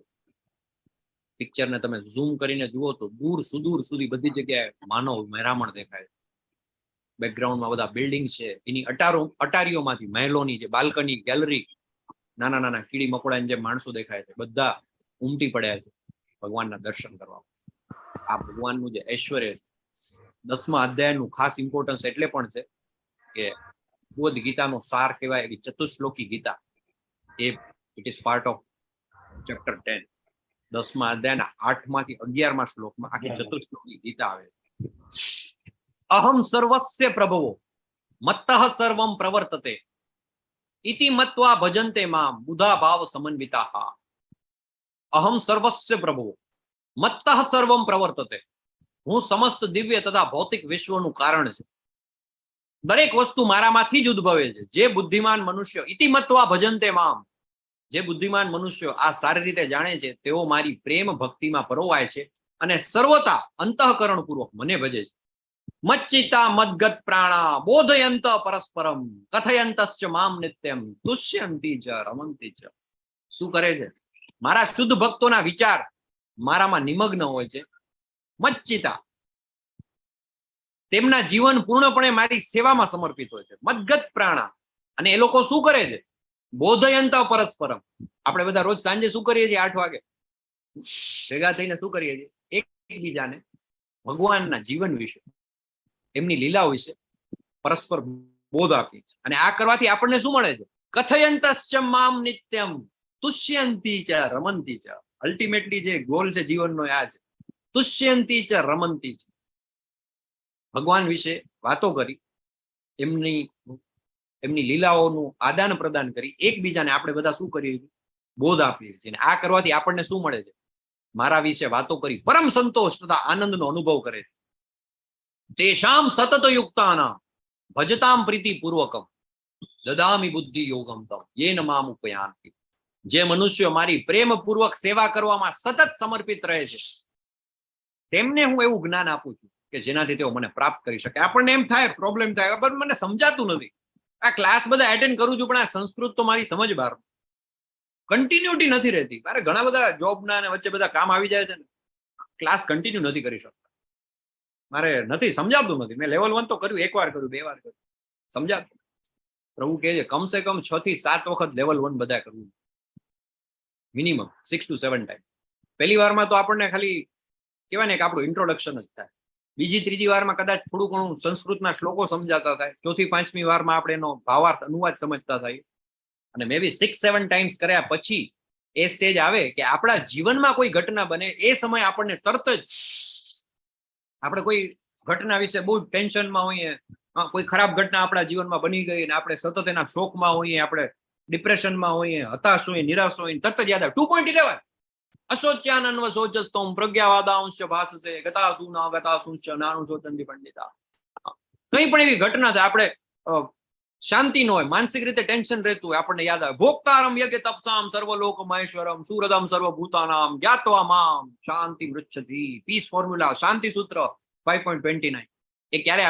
પિક્ચરને તમે ઝૂમ કરીને જુઓ તો દૂર સુદૂર સુધી બધી જગ્યાએ માનવ મહેરામણ દેખાય છે. બેકગ્રાઉન્ડમાં બધા બિલ્ડિંગ છે, એની અટારીઓમાંથી મહેલોની જે બાલ્કની, ગેલેરી, નાના નાના કીડી મકોડાની જે માણસો દેખાય છે, બધા ઉમટી પડ્યા છે ભગવાનના દર્શન કરવા. આ ભગવાનનું જે ઐશ્વર્ય છે, 10મા અધ્યાયનું ખાસ ઇમ્પોર્ટન્સ એટલે પણ છે કે ભગવદ્ ગીતાનો સાર કહેવાય એવી ચતુશ્લોકી ગીતા, એ it is part of chapter 10. 10મા અધ્યાયના 8માંથી 11મા શ્લોકમાં આખી ચતુશ્લોકી ગીતા આવે. અહમ સર્વસ્ય પ્રભવો મત્તઃ સર્વમ પ્રવર્તતે ઇતિ મત્વા ભજન્તે મામ બુધા ભાવ સમન્વિતા. અહમ સર્વસ્ય પ્રભવો મત્તઃ સર્વમ પ્રવર્તતે. હું સમસ્ત દિવ્ય તથા ભૌતિક વિશ્વનું કારણ છે. દરેક વસ્તુ મારામાંથી જ ઉદ્ભવે છે. જે બુદ્ધિમાન મનુષ્ય ઇતિ મત્વા ભજન્તે મામ, જે બુદ્ધિમાન મનુષ્યો આ સારી રીતે જાણે છે, તેઓ મારી પ્રેમ ભક્તિમાં પરોવાય છે અને સર્વતા અંતઃકરણ પૂર્વક મને ભજે છે. મચ્ચિતા મદગત પ્રાણા બોધયંત પરસ્પરમ કથયંતશ્ચ મામ નિત્યમ તુષ્યંતી ચ રમંતી ચ. શું કરે છે? મારા શુદ્ધ ભક્તોના વિચાર મારામાં નિમગ્ન હોય છે. મચ્ચિતા, તેમના જીવન પૂર્ણપણે મારી સેવામાં સમર્પિત હોય છે. મદગત પ્રાણા, અને એ લોકો શું કરે છે? બોધયંત પરસ્પરમ. આપણે બધા રોજ સાંજે શું કરીએ છીએ? 8 વાગે ભેગા થઈને શું કરીએ છીએ? એકબીજાને ભગવાનના જીવન વિશે, એમની લીલાઓ વિશે પરસ્પર બોધ આપીએ છીએ. અને આ કરવાથી આપણને શું મળે છે? કથયંતશ્ચ મામ નિત્યમ તુષ્યંતી ચ રમંતી ચ. અલ્ટિમેટલી જે ગોલ છે જીવનનો આ છે, તુષ્યંતી ચ રમંતી ચ. ભગવાન વિશે વાતો કરી, એમની લીલાઓનું આદાન પ્રદાન કરી એકબીજાને આપણે બધા શું કરીએ છીએ? બોધ આપીએ છીએ. આ કરવાથી આપણને શું મળે છે? મારા વિશે વાતો કરી પરમ સંતોષ તથા આનંદનો અનુભવ કરે છે. તેષામ સતત યુક્તાનામ ભજતામ પ્રીતિપૂર્વકમ દદામી બુદ્ધિ યોગમ તમ યેન મામ ઉપયાન્તિ. જે મનુષ્યો મારી પ્રેમપૂર્વક સેવા કરવામાં સતત સમર્પિત રહે છે, તેમને હું એવું જ્ઞાન આપું છું કે જેનાથી તેઓ મને પ્રાપ્ત કરી શકે. આપણને એમ થાય, પ્રોબ્લેમ થાય, પણ મને સમજાતું નથી. આ ક્લાસ બધા એટેન્ડ કરું છું, પણ આ સંસ્કૃત તો મારી સમજ બહાર, કન્ટિન્યુટી નથી રહેતી. મારે ઘણા બધા જોબના અને વચ્ચે બધા કામ આવી જાય છે ને, ક્લાસ કન્ટિન્યુ નથી કરી શકતા. મારે નથી સમજાતું નથી. મેં લેવલ 1 તો કર્યું, 1 વાર કર્યું, 2 વાર કર્યું, સમજાતું. પ્રભુ કહે છે કમસે કમ 6 થી 7 વખત લેવલ 1 બધા કરવું, મિનિમમ 6 to 7 ટાઈમ. પહેલી વારમાં તો આપણને ખાલી કહેવાય ને કે આપણું ઇન્ટ્રોડક્શન જ થાય. બીજી ત્રીજી વારમાં કદાચ થોડું ઘણું સંસ્કૃતના શ્લોકો સમજાતા થાય. ચોથી પાંચમી વારમાં આપણે એનો ભાવાર્થ અનુવાદ સમજતા થાય. અને મે બી 6-7 ટાઈમ્સ કર્યા પછી એ સ્ટેજ આવે કે આપણા જીવનમાં કોઈ ઘટના બને, એ સમય આપણને તરત જ આપણે કોઈ ઘટના વિશે બહુ ટેન્શનમાં હોઈએ, કોઈ ખરાબ ઘટના આપણા જીવનમાં બની ગઈ ને આપણે સતત એના શોકમાં હોઈએ, આપણે ડિપ્રેશનમાં હોઈએ, હતાશ હોઈએ, નિરાશ હોઈએ, તરત જ યાદ આવે 2.11 અશોચ્યાનન્વ શોચસ્તોમ પ્રજ્ઞાવાદાંશ ભાષસે ગતાસુના ગતાસુંશ નાનું શોચંદી પંડિતા. કંઈ પણ એવી ઘટના થાય, આપણે શાંતિ ન હોય, માનસિક રીતે ટેન્શન રહેતું હોય, આપણને યાદ આવે ભોક્તારમ યજ્ઞ તપસામ સર્વલોક મહેશ્વરમ સુરદમ સર્વભૂતાનામ જ્ઞાત્વા મામ શાંતિ મૃચ્છતિ. પીસ ફોર્મ્યુલા, શાંતિ સૂત્ર 5.29. એ ક્યારે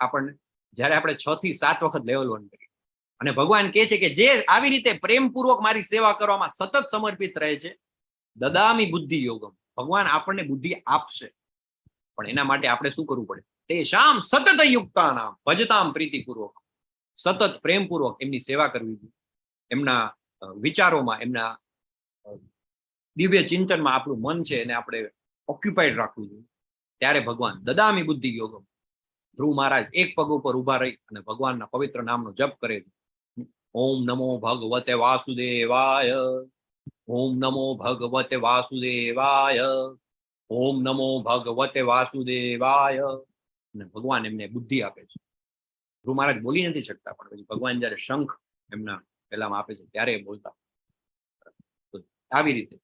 આપણને જ્યારે આપણે 6 થી 7 વખત લેવલ 1 કરીએ. અને ભગવાન કહે છે કે જે આવી રીતે પ્રેમપૂર્વક મારી સેવા કરવામાં સતત સમર્પિત રહે છે, દદામી બુદ્ધિ યોગમ. ભગવાન આપણને બુદ્ધિ આપશે, પણ એના માટે આપણે શું કરવું પડે? તે શામ સતત યુક્તાનામ ભજતામ પ્રીતિપૂર્વક. સતત પ્રેમપૂર્વક એમની સેવા કરવી જોઈએ. એમના વિચારોમાં, એમના દિવ્ય ચિંતનમાં આપણું મન છે એને આપણે ઓક્યુપાઈડ રાખવું જોઈએ. ત્યારે ભગવાન દદામી બુદ્ધિ યોગમ. ધ્રુવ મહારાજ એક પગ ઉપર ઉભા રહી અને ભગવાનના પવિત્ર નામનો જપ કરે છે. ઓમ નમો ભગવતે વાસુદેવાય, ઓમ નમો ભગવતે વાસુદેવાય, ઓમ નમો ભગવતે વાસુદેવાય. અને ભગવાન એમને બુદ્ધિ આપે છે. ધ્રુવ મહારાજ બોલી નથી શકતા, પણ પછી ભગવાન જયારે શંખ એમના પેલામાં આપે છે ત્યારે એ બોલતા. આવી રીતે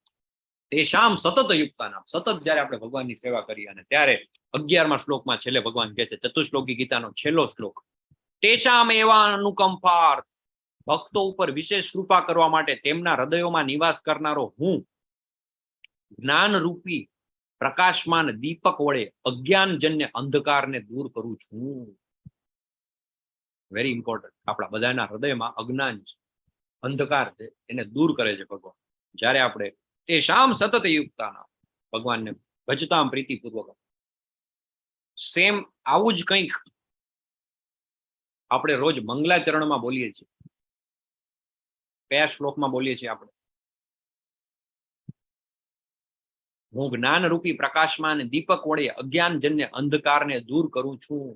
તેષામ સતત યુક્તાનામ. સતત જયારે આપણે ભગવાનની સેવા કરીએ, અને ત્યારે 11મા શ્લોકમાં છેલ્લે ભગવાન કહે છે, ચતુશ્લોકી ગીતાનો છેલ્લો શ્લોક, તેષામ એવા અનુકંપાર. ભક્તો ઉપર વિશેષ કૃપા કરવા માટે તેમના હૃદયોમાં નિવાસ કરનારો હું જ્ઞાનરૂપી પ્રકાશમાન દીપક વડે અજ્ઞાનજન્ય અંધકારને દૂર કરું છું. Very important. આપણા બધાના હૃદયમાં અજ્ઞાન છે, અંધકાર છે, એને દૂર કરે છે ભગવાન જ્યારે આપણે તે શામ સતત યુક્તાના ભગવાનને ભજતામ પ્રીતિપૂર્વક. સેમ આવું જ કંઈક આપણે રોજ મંગલાચરણમાં બોલીએ છીએ. કયા શ્લોકમાં બોલીએ છીએ આપણે? હું જ્ઞાનરૂપી પ્રકાશમાન દીપક વડે અજ્ઞાનજન્ય અંધકારને દૂર કરું છું.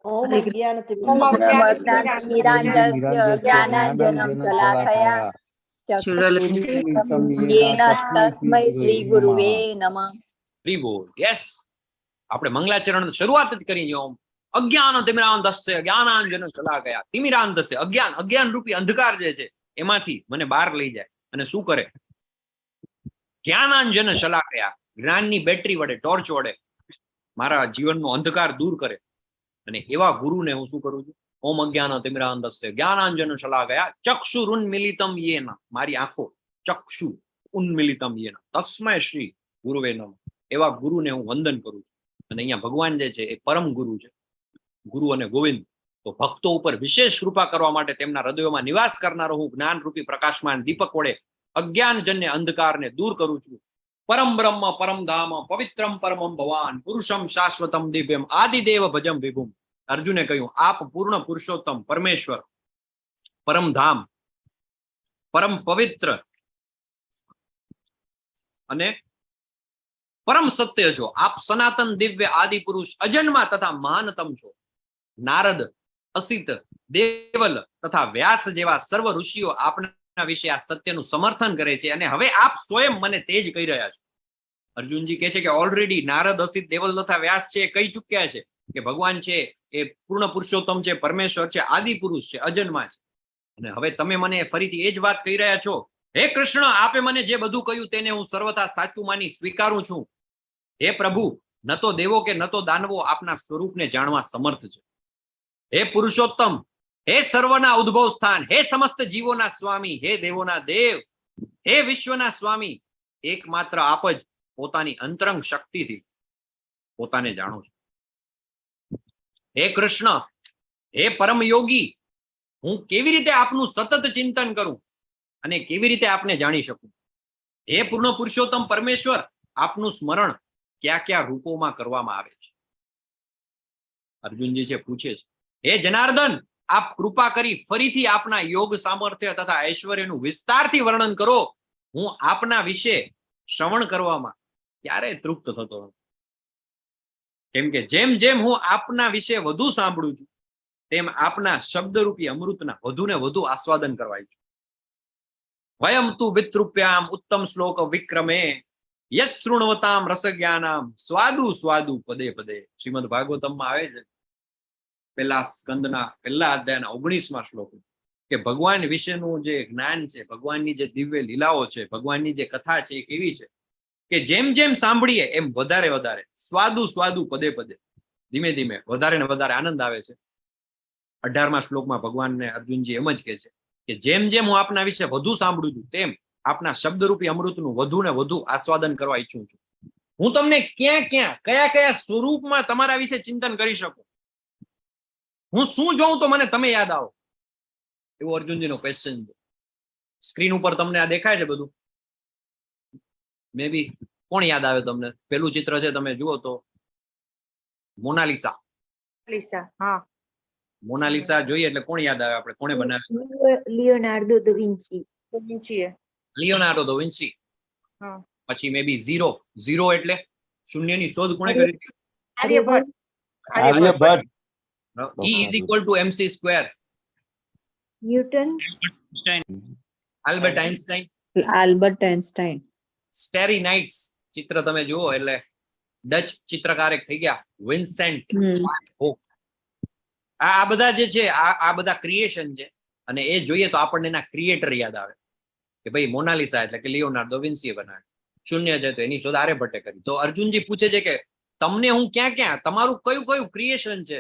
ઓમ જ્ઞાનાંજનમ શલાકયા ચક્ષુરુન્મિલિતં તસ્મૈ શ્રી ગુરુવે નમઃ. શ્રી બોલ. યસ, આપણે મંગલાચરણ શરૂઆત જ કરી. ઓમ અજ્ઞાન તિમિરાંધસ્ય જ્ઞાનાંજન શલાકયા. તિમિરાંધસ્ય અજ્ઞાન રૂપી અંધકાર જે છે એમાંથી મને બહાર લઈ જાય અને શું કરે? જ્ઞાનાંજન શલાકયા. જ્ઞાનની બેટરી વડે, ટોર્ચ વડે મારા જીવનનો અંધકાર દૂર કરે. અને એવા ગુરુને હું શું કરું છું? ઓમ અજ્ઞાન તિમિરાંધસ્ય જ્ઞાનાંજન શલાકયા ચક્ષુરુન્મિલિતં યેન. મારી આંખો ચક્ષુ ઉન્મિલિતમ યેન તસ્મૈ શ્રી ગુરુવે નમઃ. એવા ગુરુને હું વંદન કરું છું. અને અહીંયા ભગવાન જે છે એ પરમ ગુરુ છે, ગુરુ અને ગોવિંદ. તો ભક્તો ઉપર વિશેષ કૃપા કરવા માટે તેમના હૃદયોમાં નિવાસ કરનારો હું જ્ઞાનરૂપી પ્રકાશમાન દીપક વડે અજ્ઞાનજન્ય અંધકારને દૂર કરું છું. પરમ બ્રહ્મ પરમ ધામ પવિત્રમ પરમમ ભવાન પુરુષમ શાશ્વતમ દિવ્યમ આદિદેવ ભજમ વિભુમ. અર્જુને કહ્યું, આપ પૂર્ણ પુરુષોત્તમ પરમેશ્વર, પરમ ધામ, પરમ પવિત્ર અને પરમ સત્ય છો, આપ સનાતન દિવ્ય આદિ પુરુષ અજન્મા તથા મહાનતમ છો. નારદ, અસિત, દેવલ તથા વ્યાસ જેવા સર્વ ઋષિઓ આપના વિશે આ સત્યનું સમર્થન કરે છે અને હવે આપ સ્વયં મને તે જ કહી રહ્યા છો. અર્જુનજી કહે છે કે ઓલરેડી નારદ, અસિત, દેવલ તથા વ્યાસ છે એ કહી ચુક્યા છે કે ભગવાન છે એ પૂર્ણ પુરુષોત્તમ છે, પરમેશ્વર છે, આદિ પુરુષ છે, અજન્મા છે. અને હવે તમે મને ફરીથી એ જ વાત કહી રહ્યા છો. હે કૃષ્ણ, આપે મને જે બધું કહ્યું તેને હું સર્વથા સાચું માની સ્વીકારું છું. હે પ્રભુ, ન તો દેવો કે ન તો દાનવો આપના સ્વરૂપને જાણવા સમર્થ છે. હે પુરુષોત્તમ, હે સર્વના ઉદ્ભવ સ્થાન, હે સમસ્ત જીવોના સ્વામી, હે દેવોના દેવ, હે વિશ્વના સ્વામી, એકમાત્ર આપ જ પોતાની અંતરંગ શક્તિથી પોતાને જાણો છો. હે કૃષ્ણ, હે પરમ યોગી, હું કેવી રીતે આપનું સતત ચિંતન કરું અને કેવી રીતે આપને જાણી શકું? હે પૂર્ણ પુરુષોત્તમ પરમેશ્વર, આપનું સ્મરણ કયા કયા રૂપોમાં કરવામાં આવે છે? અર્જુનજી છે પૂછે છે, હે જનાર્દન, આપ કૃપા કરી ફરીથી આપના યોગ સામર્થ્ય તથા ઐશ્વર્યનું વિસ્તારથી વર્ણન કરો. હું આપના વિશે શ્રવણ કરવામાં ક્યારેય તૃપ્ત થતો નથી. કેમ કે જેમ જેમ હું આપના વિશે વધુ સાંભળું છું તેમ આપના શબ્દરૂપી અમૃતના વધુ ને વધુ આસ્વાદન કરવાય છે. વયમ તુ વિતૃપ્યામ ઉત્તમ શ્લોક વિક્રમે યશ શૃણવતામ રસજ્ઞાનામ સ્વાદુ સ્વાદુ પદે પદે. શ્રીમદ ભાગવતમમાં આવે છે પહેલા સ્કંદના પહેલા અધ્યાયના 19મા શ્લોક કે ભગવાન વિશેનું જે જ્ઞાન છે, ભગવાનની જે દિવ્ય લીલાઓ છે, ભગવાનની જે કથા છે એ કેવી છે કે જેમ જેમ સાંભળીએ એમ વધારે વધારે સ્વાદુ સ્વાદુ પદે પદે, ધીમે ધીમે વધારે ને વધારે આનંદ આવે છે. 18મા શ્લોકમાં ભગવાનને અર્જુનજી એમ જ કહે છે કે જેમ જેમ હું આપના વિશે વધુ સાંભળું છું તેમ આપના શબ્દરૂપી અમૃતનું વધુ ને વધુ આસ્વાદન કરવા ઈચ્છું છું. હું તમને ક્યાં ક્યાં કયા કયા સ્વરૂપમાં તમારા વિશે ચિંતન કરી શકું? હું શું જોઉં તો મને તમે યાદ આવો? એવો અર્જુનજીનો ક્વેશ્ચન છે. સ્ક્રીન ઉપર તમને આ દેખાય છે બધું? મે બી કોણ યાદ આવે તમને? પેલું ચિત્ર છે, તમે જુઓ તો મોનાલિસા. હા, મોનાલિસા જોઈએ એટલે કોણ યાદ આવે? આપણે કોણે બનાવ્યું? લિયોનાર્ડો દ વિન્સી. લિયોનાર્ડો દ વિન્સી. હા. પછી મે બી ઝીરો. ઝીરો એટલે શૂન્યની શોધ કોણે કરી હતી? Aryabhata. Aryabhata. E is equal to mc square. Newton. Albert Einstein. Albert Einstein. Starry nights ચિત્ર તમે જુઓ એટલે ડચ ચિત્રકાર એક થઈ ગયા વિન્સેન્ટ વાન ગોખ. આ બધા જે છે આ બધા ક્રિએશન છે અને એ જોઈએ તો આપણને એના ક્રિએટર યાદ આવે કે ભાઈ મોનાલિસા એટલે કે લિયોનાર્ડો વિન્સીએ બનાવ્યું. શૂન્ય છે તો એની શોધ આર્યભટ્ટે કરી. તો અર્જુનજી પૂછે છે કે તમને હું ક્યાં ક્યાં તમારું કયું કયું ક્રિએશન છે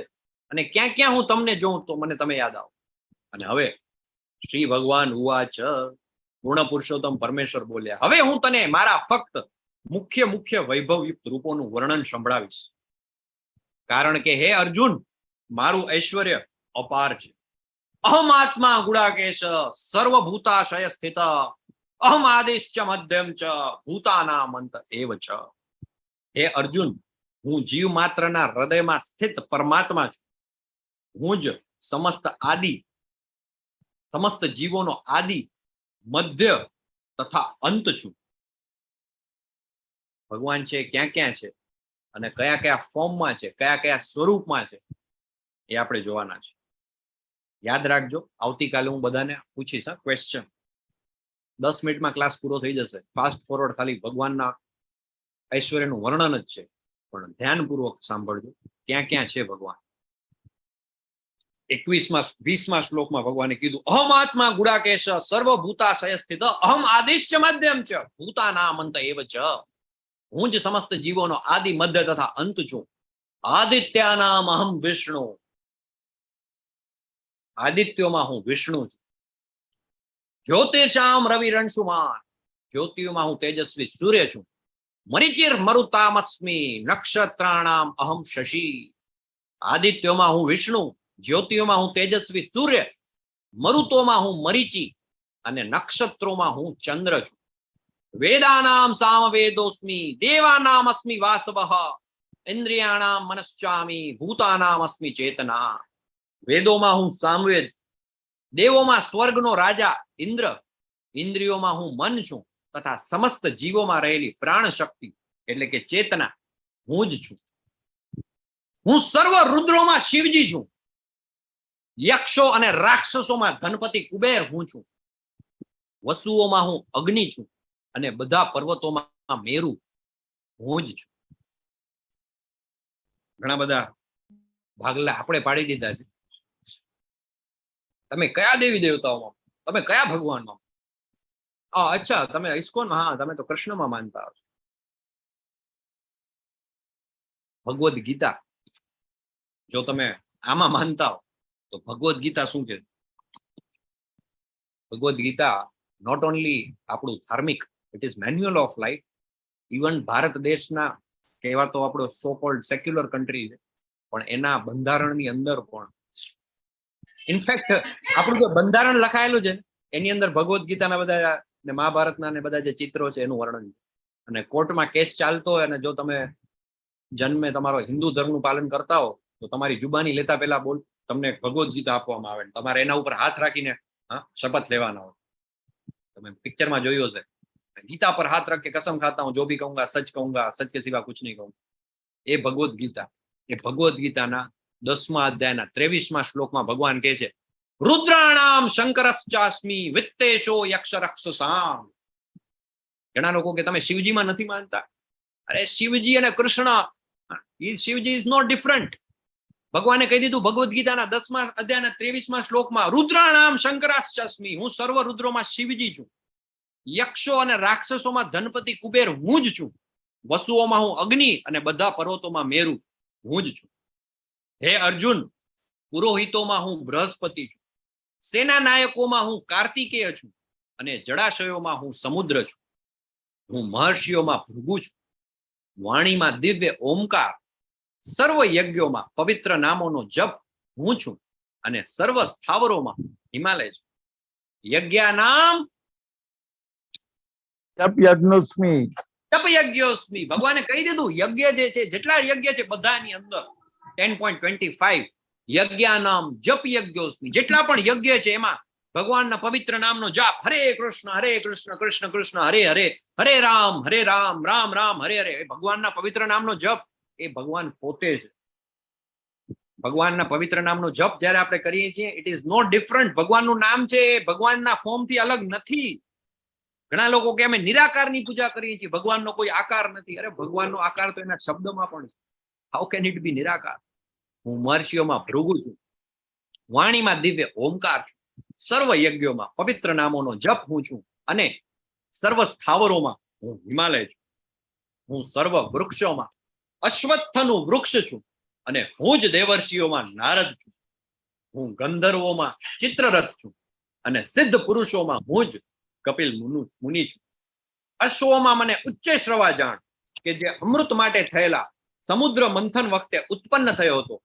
અને ક્યાં ક્યાં હું તમને જોઉં તો મને તમે યાદ આવો? અને હવે શ્રી ભગવાન ઉવાચ, પૂર્ણ પુરુષોત્તમ પરમેશ્વર બોલ્યા, હવે હું તને મારા ફક્ત મુખ્ય મુખ્ય વૈભવયુક્ત રૂપોનું વર્ણન સંભળાવીશ. કારણ કે હે અર્જુન, મારું ઐશ્વર્ય અપાર છે. અહમ આત્મા ગુડાકેશ સર્વભૂતાશય સ્થિત અહમ આદેશ્ચ મધ્યમ ચ ભૂતાનામ અંત એવ ચ. હે અર્જુન, હું જીવ માત્રના હૃદયમાં સ્થિત પરમાત્મા છું. હું જ સમસ્ત જીવોનો આદિ, મધ્ય તથા અંત છું. ભગવાન છે ક્યાં ક્યાં છે અને કયા કયા ફોર્મમાં છે, કયા કયા સ્વરૂપમાં છે એ આપણે જોવાના છે. યાદ રાખજો, આવતીકાલે હું બધાને પૂછીશ ક્વેશ્ચન. 10 મિનિટમાં ક્લાસ પૂરો થઈ જશે. ફાસ્ટ ફોરવર્ડ ખાલી ભગવાનના ઐશ્વર્યનું વર્ણન જ છે, પણ ધ્યાનપૂર્વક સાંભળજો ક્યાં ક્યાં છે ભગવાન. 20મા શ્લોકમાં ભગવાને કીધું, અહમ આત્મા ગુડાકેશ સર્વભૂતાશય સ્થિત અહમ આદિશ્ય મધ્યમ ચ ભૂતાનામ અંત એવ ચ. હું જ સમસ્ત જીવોનો આદિ, મધ્ય તથા અંત છું. આદિત્યાનામ અહમ વિષ્ણુ. આદિત્યોમાં હું વિષ્ણુ છું. જ્યોતિષામ રવિ રણસુમાન. જ્યોતિઓમાં હું તેજસ્વી સૂર્ય છું. મરીચિર મરુતામસ્મી નક્ષત્રાણામ અહમ શશી. આદિત્યોમાં હું વિષ્ણુ, જ્યોતિઓમાં હું તેજસ્વી સૂર્ય, મરુતોમાં હું મરીચી અને નક્ષત્રોમાં હું ચંદ્ર છું. વેદાનામ સામવેદોસ્મી દેવાનામ અસ્મિ વાસવઃ ઇન્દ્રિયાણામ મનશ્ચામી ભૂતાનામ અસ્મિ ચેતના. વેદોમાં હું સામવેદ, દેવોમાં સ્વર્ગનો રાજા ઇન્દ્ર, ઇન્દ્રિયોમાં હું મન છું તથા સમસ્ત જીવોમાં રહેલી પ્રાણ શક્તિ એટલે કે ચેતના હું જ છું. હું સર્વ રુદ્રોમાં શિવજી છું. યક્ષો અને રાક્ષસોમાં ધનપતિ કુબેર હું છું. વસુઓમાં હું અગ્નિ છું અને બધા પર્વતોમાં મેરુ હું જ છું. ઘણા બધા ભાગલા આપણે પાડી દીધા છે. તમે કયા દેવી દેવતાઓમાં, તમે કયા ભગવાનમાં? અચ્છા, તમે ISKCON, હા, તમે તો કૃષ્ણમાં માનતા હો. ભગવદ ગીતા જો તમે આમાં માનતા હો તો ભગવદ ગીતા શું છે? ભગવદ ગીતા નોટ ઓનલી આપણું ધાર્મિક, it is manual of life. Even Bharat દેશના કહેવાતો આપણો સો કોલ્ડ સેક્યુલર કન્ટ્રી છે, પણ એના બંધારણની અંદર પણ ઇનફેક્ટ આપણું જે બંધારણ લખાયેલું છે એની અંદર ભગવદ ગીતાના બધા ને મહાભારતના ને બધા જે ચિત્રો છે એનું વર્ણન છે. અને કોર્ટમાં કેસ ચાલતો હોય અને જો તમે જન્મે તમારો હિન્દુ ધર્મનું પાલન કરતા હો તો તમારી જુબાની લેતા પહેલા તમને ભગવદ ગીતા આપવામાં આવે, તમારે એના ઉપર હાથ રાખીને શપથ લેવાના હોય. તમે પિક્ચરમાં જોયું હશે, ગીતા પર હાથ રખ કે કસમ खाता हूं जो भी कहूंगा सच के सिवा कुछ नहीं कहूंगा. એ ભગવદ ગીતા, એ ભગવદ ગીતાના 10મા અધ્યાયના 23મા શ્લોકમાં ભગવાન કહે છે, રુદ્રાણામ શંકરશ્ચાસ્મિ વિત્તેશો યક્ષરક્ષસામ. ઘણા લોકો કે તમે શિવજીમાં નથી માનતા. અરે શિવજી અને Krishna, Shivji is not different. ભગવાને કહી દીધું ભગવદ ગીતાના 10મા અધ્યાયના 23મા શ્લોકમાં, રુદ્રાણામ શંકરાશ્ચાસ્મિ, હું સર્વ રુદ્રોમાં શિવજી છું. યક્ષો અને રાક્ષસોમાં ધનપતિ કુબેર હું જ છું. વસુઓમાં હું અગ્નિ અને બધા પર્વતોમાં મેરુ હું જ છું. હે અર્જુન, પુરોહિતોમાં હું બૃહસ્પતિ છું. સેના નાયકોમાં હું કાર્તિકેય છું અને જળાશયોમાં હું સમુદ્ર છું. હું મહર્ષિઓમાં ભૃગુ છું. વાણીમાં દિવ્ય ઓમકાર, સર્વ યજ્ઞોમાં પવિત્ર નામોનો જપ હું છું અને સર્વ સ્થાવરોમાં હિમાલય છું. યજ્ઞાનામ જપ યજ્ઞોસ્મિ, જપ યજ્ઞોસ્મિ. ભગવાને કહી દીધું યજ્ઞ જે છે, જેટલા યજ્ઞ છે બધાની અંદર 10.25 યજ્ઞાનામ જપ યજ્ઞોસ્મિ. જેટલા પણ યજ્ઞ છે એમાં ભગવાનના પવિત્ર નામનો જાપ, હરે કૃષ્ણ કૃષ્ણ કૃષ્ણ હરે હરે, હરે રામ રામ રામ હરે હરે. ભગવાનના પવિત્ર નામનો જપ એ ભગવાન પોતે છે. ભગવાનના પવિત્ર નામનો જપ જ્યારે આપણે કરીએ છીએ, ઇટ ઇઝ નોટ ડિફરન્ટ. ભગવાનનું નામ છે એ ભગવાનના ફોર્મથી અલગ નથી. ઘણા લોકો કે અમે નિરાકારની પૂજા કરીએ છીએ, ભગવાનનો કોઈ આકાર નથી. અરે ભગવાનનો આકાર તો એના શબ્દમાં પણ છે. હાઉ કેન ઇટ બી નિરાકાર? હું મહર્ષિઓમાં ભૃગુ છું. વાણીમાં દિવ્ય ઓમકાર છું. સર્વ યજ્ઞોમાં પવિત્ર નામોનો જપ હું છું અને સર્વ સ્થાવરોમાં હું હિમાલય છું. હું સર્વ વૃક્ષોમાં અશ્વત્થનું વૃક્ષ છું અને હું જ દેવર્ષિઓમાં નારદ છું. હું ગંધર્વોમાં ચિત્રરથ છું અને સિદ્ધ પુરુષોમાં હું જ કપિલ મુનિ છું. અશ્વોમાં મને ઉચ્ચ શ્રવા જાણ, કે જે અમૃત માટે થયેલા સમુદ્ર મંથન વખતે ઉત્પન્ન થયો હતો.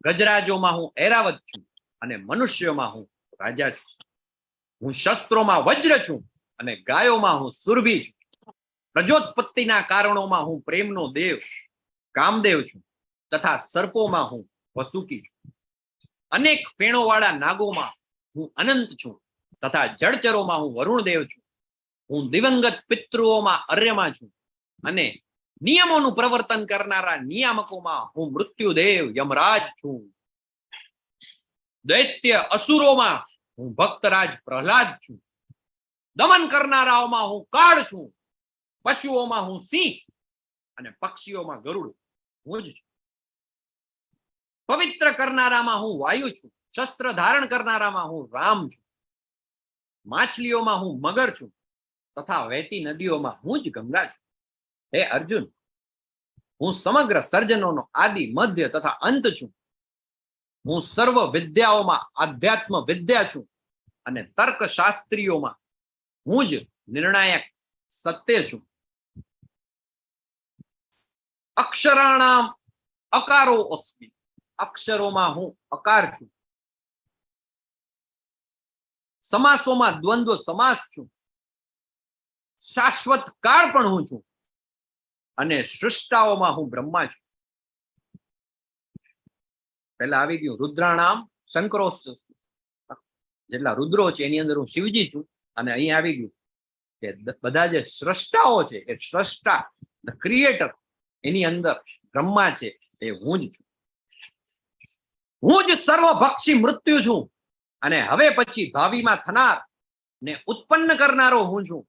ગજરાજોમાં હું ઐરાવત છું અને મનુષ્યોમાં હું રાજા છું. હું શસ્ત્રોમાં વજ્ર છું અને ગાયોમાં હું સુરભી છું. પ્રજોત્પત્તિના કારણોમાં હું પ્રેમનો દેવ કામદેવ છું તથા સર્પોમાં હું વસુકી છું. અનેક ફેણોવાળા નાગોમાં હું અનંત છું તથા જળચરોમાં હું વરુણદેવ છું. હું દિવંગત પિતૃઓમાં અર્યમાં છું અને નિયમોનું પ્રવર્તન કરનારા નિયામકોમાં હું મૃત્યુદેવ યમરાજ છું. દૈત્ય અસુરોમાં હું ભક્તરાજ પ્રહલાદ છું. દમન કરનારાઓમાં હું કાળ છું. પશુઓમાં હું સિંહ અને પક્ષીઓમાં ગરુડ હું જ છું. પવિત્ર કરનારામાં હું વાયુ છું. શસ્ત્ર ધારણ કરનારામાં હું રામ છું. માછલીઓમાં હું મગર છું તથા વહેતી નદીઓમાં હું જ ગંગા છું. હે અર્જુન, હું સમગ્ર સર્જનોનો આદિ મધ્ય તથા અંત છું. હું સર્વ વિદ્યાઓમાં આધ્યાત્મ વિદ્યા છું અને તર્ક શાસ્ત્રીઓમાં હું જ નિર્ણાયક સત્ય છું. અક્ષરાણામ અકારો અસ્મિ, અક્ષરોમાં હું અકાર છું. સમાસોમાં દ્વંદ્વ સમાસ છું. શાશ્વત કાળ પણ હું છું અને સૃષ્ટાઓમાં હું બ્રહ્મા છું. પહેલા આવી ગયું રુદ્રાણામ શંકરોસ્, જેટલા રુદ્રો છે એની અંદર હું શિવજી છું. અને અહીં આવી ગયું કે બધા જે સ્રષ્ટાઓ છે એ સ્રષ્ટા ધ ક્રિએટર, એની અંદર બ્રહ્મા છે એ હું જ છું. હું જ સર્વભક્ષી મૃત્યુ છું અને હવે પછી ભાવિમાં થનાર ને ઉત્પન્ન કરનારો હું છું.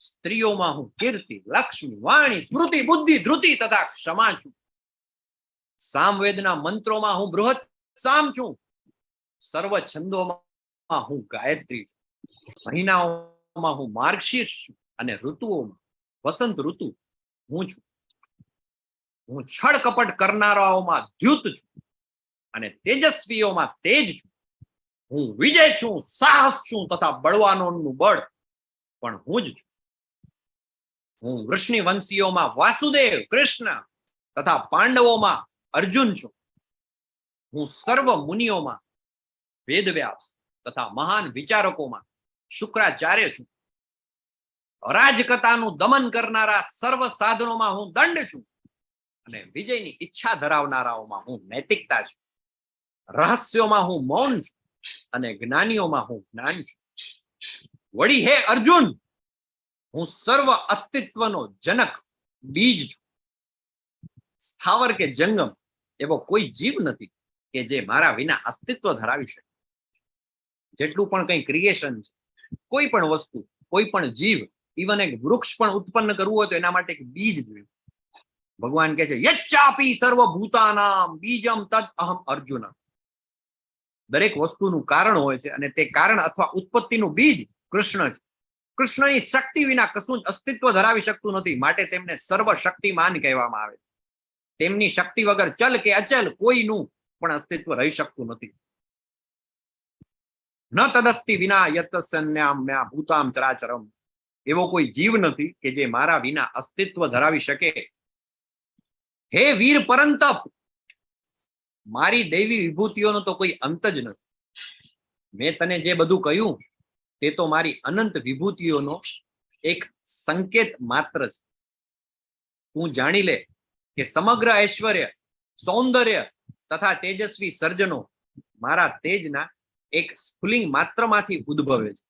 સ્ત્રીઓમાં હું કીર્તિ, લક્ષ્મી, વાણી, સ્મૃતિ, બુદ્ધિ, ધૃતિ તથા ક્ષમા છું. સામવેદના મંત્રોમાં હું બૃહત સામ છું. સર્વ છંદોમાં હું ગાયત્રી છું. મહિનાઓમાં હું માર્ગશીર્ષ છું અને ઋતુઓમાં વસંત ઋતુ હું છું. હું છળ કપટ કરનારાઓમાં દ્યુત છું અને તેજસ્વીઓમાં તેજ છું. હું વિજય છું, સાહસ છું તથા બળવાનોનું બળ પણ હું જ છું. હું વૃષ્ણિ વંશીઓમાં વાસુદેવ કૃષ્ણ તથા પાંડવોમાં અર્જુન છું. હું સર્વ મુનિઓમાં વેદવ્યાસ તથા મહાન વિચારકોમાં શુક્રાચાર્ય છું. અરાજકતાનું દમન કરનારા સર્વ સાધનોમાં હું દંડ છું અને વિજયની ઈચ્છા ધરાવનારાઓમાં હું નૈતિકતા છું. રહસ્યોમાં હું મૌન છું અને જ્ઞાનીઓમાં હું જ્ઞાન છું. વળી હે અર્જુન, હું સર્વ અસ્તિત્વનો જનક બીજ છું. સ્થાવર કે જંગમ એવો કોઈ જીવ નથી કે જે મારા વિના અસ્તિત્વ ધરાવી શકે. જેટલું પણ કંઈ ક્રિએશન છે, કોઈ પણ વસ્તુ, કોઈ પણ જીવ, ઇવન એક વૃક્ષ પણ ઉત્પન્ન કરવું હોય તો એના માટે એક બીજ જોઈએ. ભગવાન કહે છે યચ્ચાપી સર્વભૂતાનામ બીજમ તદ અહમ અર્જુન. દરેક વસ્તુનું કારણ હોય છે અને તે કારણ અથવા ઉત્પત્તિનું બીજ કૃષ્ણ છે. કૃષ્ણની શક્તિ વિના કશું જ અસ્તિત્વ ધરાવી શકતું નથી, માટે તેમને સર્વશક્તિમાન કહેવામાં આવે છે. તેમની શક્તિ વગર ચલ કે અચલ કોઈનું પણ અસ્તિત્વ રહી શકતું નથી. ન તદસ્તિ વિના યતસન્યામ્યા ભૂતામ ચરાચરમ. એવો કોઈ જીવ નથી કે જે મારા વિના અસ્તિત્વ ધરાવી શકે. હે વીર પરંતપ, મારી દૈવી વિભૂતિઓનો તો કોઈ અંત જ નથી. મેં તને જે બધું કહ્યું તે તો મારી અનંત વિભૂતિઓનો એક સંકેત માત્ર છે. તું જાણી લે કે સમગ્ર ઐશ્વર્ય, સૌંદર્ય તથા તેજસ્વી સર્જનો મારા તેજના એક સ્ફુલિંગ માત્રમાંથી ઉદ્ભવે છે.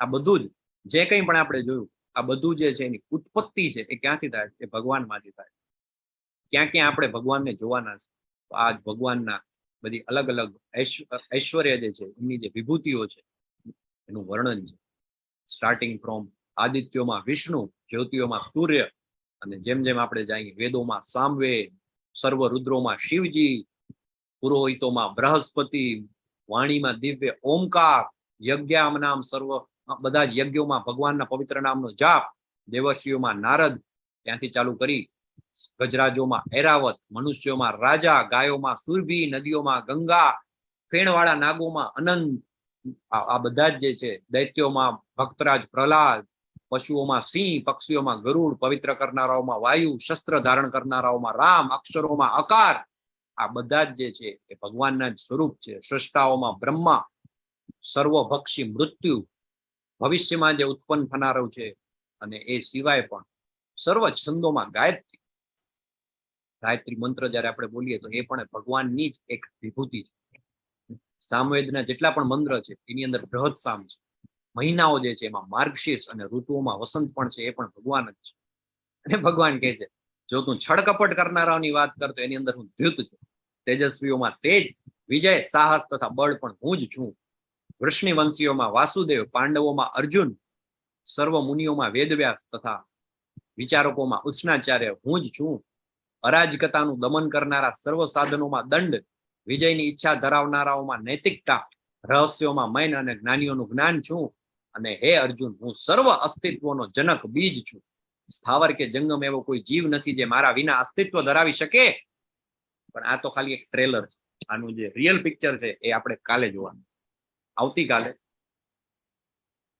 આ બધું જ જે કંઈ પણ આપણે જોયું, આ બધું જે છે એની ઉત્પત્તિ છે એ ક્યાંથી થાય છે? એ ભગવાનમાંથી થાય. ક્યાં ક્યાં આપણે ભગવાનને જોવાના છે? તો આ ભગવાનના બધી અલગ અલગ ઐશ્વર્ય જે છે, એમની જે વિભૂતિઓ છે એનું વર્ણન છે. સ્ટાર્ટિંગ ફ્રોમ આદિત્યોમાં વિષ્ણુ, જ્યોતિઓમાં સૂર્ય, અને જેમ જેમ આપણે જઈએ વેદોમાં સામવેદ, સર્વ રુદ્રોમાં શિવજી, પુરોહિતોમાં બૃહસ્પતિ, વાણીમાં દિવ્ય ઓમકાર, યજ્ઞામ નામ સર્વ બધા જ યજ્ઞોમાં ભગવાનના પવિત્ર નામનો જાપ, દેવર્ષિઓમાં નારદ, ત્યાંથી ચાલુ કરી ગજરાજોમાં ઐરાવત, મનુષ્યોમાં રાજા, ગાયોમાં સુરભી, નદીઓમાં ગંગા, ફેણવાળા નાગોમાં અનંત, આ બધા જ જે છે, દૈત્યોમાં ભક્તરાજ પ્રહલાદ, પશુઓમાં સિંહ, પક્ષીઓમાં ગરુડ, પવિત્ર કરનારાઓમાં વાયુ, શસ્ત્ર ધારણ કરનારાઓમાં રામ, અક્ષરોમાં અકાર, આ બધા જ જે છે એ ભગવાનના જ સ્વરૂપ છે. સૃષ્ટાઓમાં બ્રહ્મા, સર્વભક્ષી મૃત્યુ, ભવિષ્યમાં જે ઉત્પન્ન થનારું છે, અને એ સિવાય પણ સર્વ છંદોમાં ગાયત્રી. ગાયત્રી મંત્ર જયારે આપણે બોલીએ તો એ પણ ભગવાનની જ એક વિભૂતિ છે. સામવેદના જેટલા પણ મંત્ર છે એની અંદર બૃહદ સામ છે. મહિનાઓ જે છે એમાં માર્ગશીર્ષ અને ઋતુઓમાં વસંત પણ છે, એ પણ ભગવાન જ છે. અને ભગવાન કહે છે જો તું છળકપટ કરનારાઓની વાત કરતો એની અંદર હું દ્યુત છું. તેજસ્વીઓમાં તેજ, વિજય, સાહસ તથા બળ પણ હું જ છું. વૃષ્ણિ વંશીઓમાં વાસુદેવ, પાંડવોમાં અર્જુન, સર્વ મુનિઓમાં વેદવ્યાસ તથા વિચારકોમાં ઉષ્ણાચાર્ય હું જ છું. અરાજકતાનું દમન કરનારા સર્વ સાધનોમાં દંડ, વિજયની ઈચ્છા ધરાવનારાઓમાં નૈતિકતા, રહસ્યોમાં મૈન અને જ્ઞાનીઓનું જ્ઞાન છું. અને હે અર્જુન, હું સર્વ અસ્તિત્વનો જનક બીજ છું. સ્થાવર કે જંગમ એવો કોઈ જીવ નથી જે મારા વિના અસ્તિત્વ ધરાવી શકે. પણ આ તો ખાલી એક ટ્રેલર છે. આનું જે રિયલ પિક્ચર છે એ આપણે કાલે જોવાનું. આવતીકાલે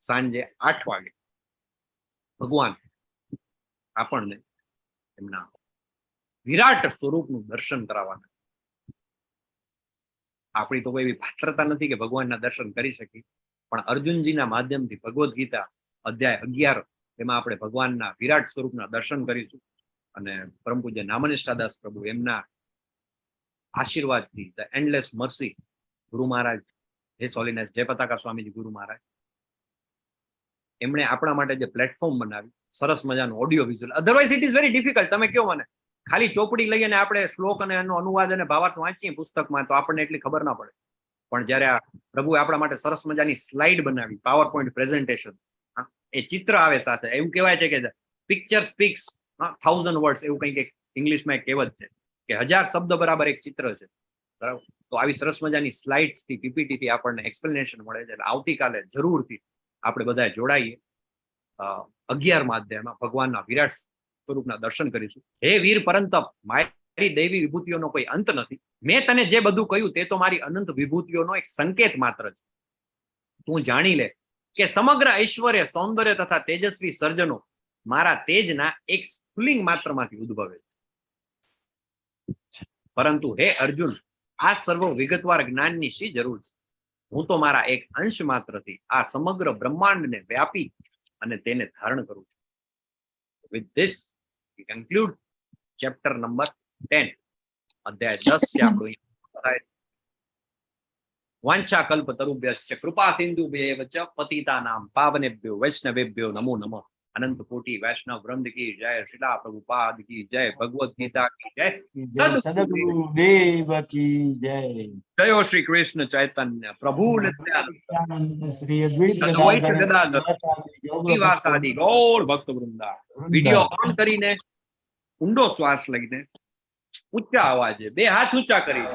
સાંજે 8 વાગે ભગવાન આપણને એમના વિરાટ સ્વરૂપનું દર્શન કરાવવાના. આપણી તો કોઈ એવી પાત્રતા નથી કે ભગવાનના દર્શન કરી શકીએ, પણ અર્જુનજીના માધ્યમથી ભગવદ્ ગીતા અધ્યાય 11 એમાં આપણે ભગવાનના વિરાટ સ્વરૂપના દર્શન કરીશું. અને પરમ પૂજ્ય નામનિષ્ઠાદાસ પ્રભુ એમના આશીર્વાદથી, ધ એન્ડલેસ મર્સી, ગુરુ મહારાજ હે સોલિનેસ જય પતાકા સ્વામીજી ગુરુ મહારાજ, એમણે આપણા માટે જે પ્લેટફોર્મ બનાવ્યું, સરસ મજાનું audio visual. Otherwise it is very difficult. તમે કહો મને ખાલી ચોપડી લઈને આપણે શ્લોક અને એનો અનુવાદ અને ભાવાર્થ વાંચીએ પુસ્તકમાં તો આપણને એટલી ખબર ના પડે. પણ જયારે આ પ્રભુએ આપણા માટે સરસ મજાની સ્લાઇડ બનાવી, પાવર પોઈન્ટ પ્રેઝન્ટેશન, એ ચિત્ર આવે સાથે. એવું કહેવાય છે કે પિક્ચર સ્પીક્સ 1000 વર્ડ્સ, એવું કંઈક ઇંગ્લિશમાં એક કહેવત છે કે 1000 શબ્દ બરાબર એક ચિત્ર છે. બરાબર. તો આવી સરસ મજાની સ્લાઇડ્સ થી, પીપીટી થી આપણને એક્સપ્લેનેશન મળે છે. એટલે આવતીકાલે જરૂરથી આપણે બધા જોડાઈએ. 11મા અધ્યાયમાં ભગવાનના વિરાટ સ્વરૂપના દર્શન કરીશું. હે વીર પરંતપ, મારી દૈવી વિભૂતિઓનો કોઈ અંત નથી. મેં તને જે બધું કહ્યું તે તો મારી અનંત વિભૂતિઓનો એક સંકેત માત્ર છે. તું જાણી લે કે સમગ્ર ઐશ્વર્ય, સૌંદર્ય તથા તેજસ્વી સર્જનો મારા તેજના એક સ્ફુલિંગ માત્રમાંથી ઉદ્ભવે છે. પરંતુ હે અર્જુન, આ સર્વ વિગતવાર જ્ઞાનની શી જરૂર છે? હું તો મારા એક અંશ માત્રથી આ સમગ્ર બ્રહ્માંડને વ્યાપી અને તેને ધારણ કરું છું. With this, we conclude chapter number 10. અધ્યાય 10 છે આપણું. વાંછા કલ્પ તરુભ્યશ્ચ કૃપા સિંધુભ્યેવ ચ પતિતાનાં પાવનેભ્યો વૈષ્ણવેભ્યો નમો નમઃ. અનંત કોટી વૈષ્ણવ વૃંદ કી જય. શ્રીલા પ્રભુપાદ કી જય. ભગવદ ગીતા કી જય. સદગુરુદેવ કી જય. જયો શ્રી કૃષ્ણ ચૈતન્ય પ્રભુ નિત્યાનંદ શ્રી અદ્વૈત અદ્વૈત ગદાધર શ્રીવાસાદિ ગૌર ભક્ત વૃંદા. વિડિયો ઓન કરીને ઊંડો શ્વાસ લઈને ઊંચા અવાજે બે હાથ ઊંચા કરી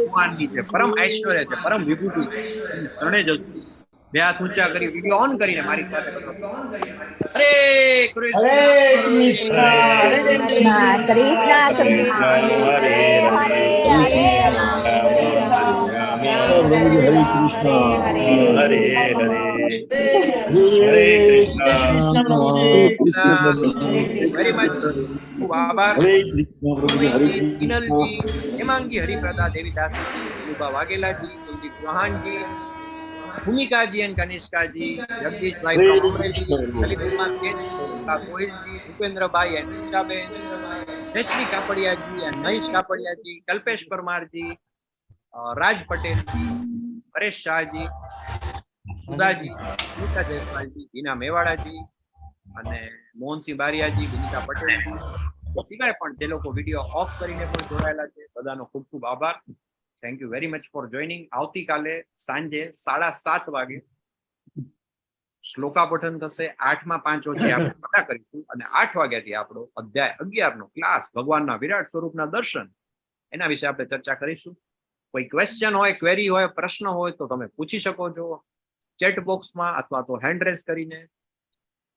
ભગવાનની છે પરમ ઐશ્વર્ય છે, પરમ વિભૂતિ છે. ત્રણે જ બે હાથ ઊંચા કરી વિડિયો ઓન કરીને મારી સાથે હરે કૃષ્ણ કૃષ્ણ કૃષ્ણ કૃષ્ણ હરે હરે હરે રામ હરે રામ રામ રામ હરે કૃષ્ણ વેરી મચ. ખૂબ આભાર. વિનલજી, હેમાંગી હરિપ્રદા દેવીદાસજી, યુબા વાઘેલાજી, કુલદીપ ચૌહાણજી, ભૂમિકાજી અને કનિષ્કાજી, જગદીશભાઈ પ્રમોદજી, લલિતકુમાર ગોહિલજી, ભૂપેન્દ્રભાઈ અને નિશાબેન, જયશ્રી કાપડિયાજી અને મહેશ કાપડિયાજી, કલ્પેશ પરમારજી, રાજ પટેલજી, પરેશ શાહજી, સુધાજી, સુનીતા જયસ્વાલજી, હિના મેવાડાજી અને મોહનસિંહ બારિયાજી, વિનીતા પટેલજી સિવાય પણ જે લોકો વિડીયો ઓફ કરીને પણ જોડાયેલા છે બધાનો ખૂબ ખૂબ આભાર. Thank you very much for joining. આવતીકાલે સાંજે 7:30 વાગે શ્લોકા પઠન થશે. 8માં 5 ઓછી આપણે પતા કરીશું અને 8 વાગ્યાથી આપણો અધ્યાય 11નો ક્લાસ ભગવાનના વિરાટ સ્વરૂપના દર્શન એના વિશે આપણે ચર્ચા કરીશું. કોઈ ક્વેશ્ચન હોય, ક્વેરી હોય, પ્રશ્ન હોય તો તમે પૂછી શકો છો ચેટ બોક્સમાં અથવા તો હેન્ડ રેઝ કરીને.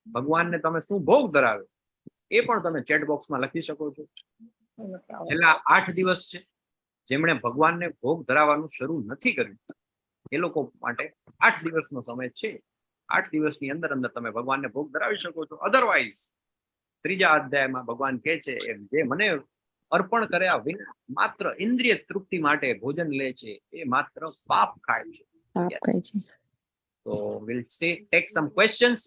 ભગવાનને તમે શું ભોગ ધરાવે એ પણ તમે ચેટ બોક્સમાં લખી શકો છો. છેલ્લા 8 દિવસ છે જેમણે ભગવાનને ભોગ ધરાવવાનું શરૂ નથી કર્યું એ લોકો માટે 8 દિવસનો સમય છે. 8 દિવસની અંદર અંદર તમે ભગવાનને ભોગ ધરાવી શકો છો. અધરવાઇઝ 3જા અધ્યાયમાં ભગવાન કહે છે એમ જે મને અર્પણ કર્યા વિના માત્ર ઇન્દ્રિય તૃપ્તિ માટે ભોજન લે છે એ માત્ર પાપ ખાય છે. પાપ કહે છે. So we'll take some questions.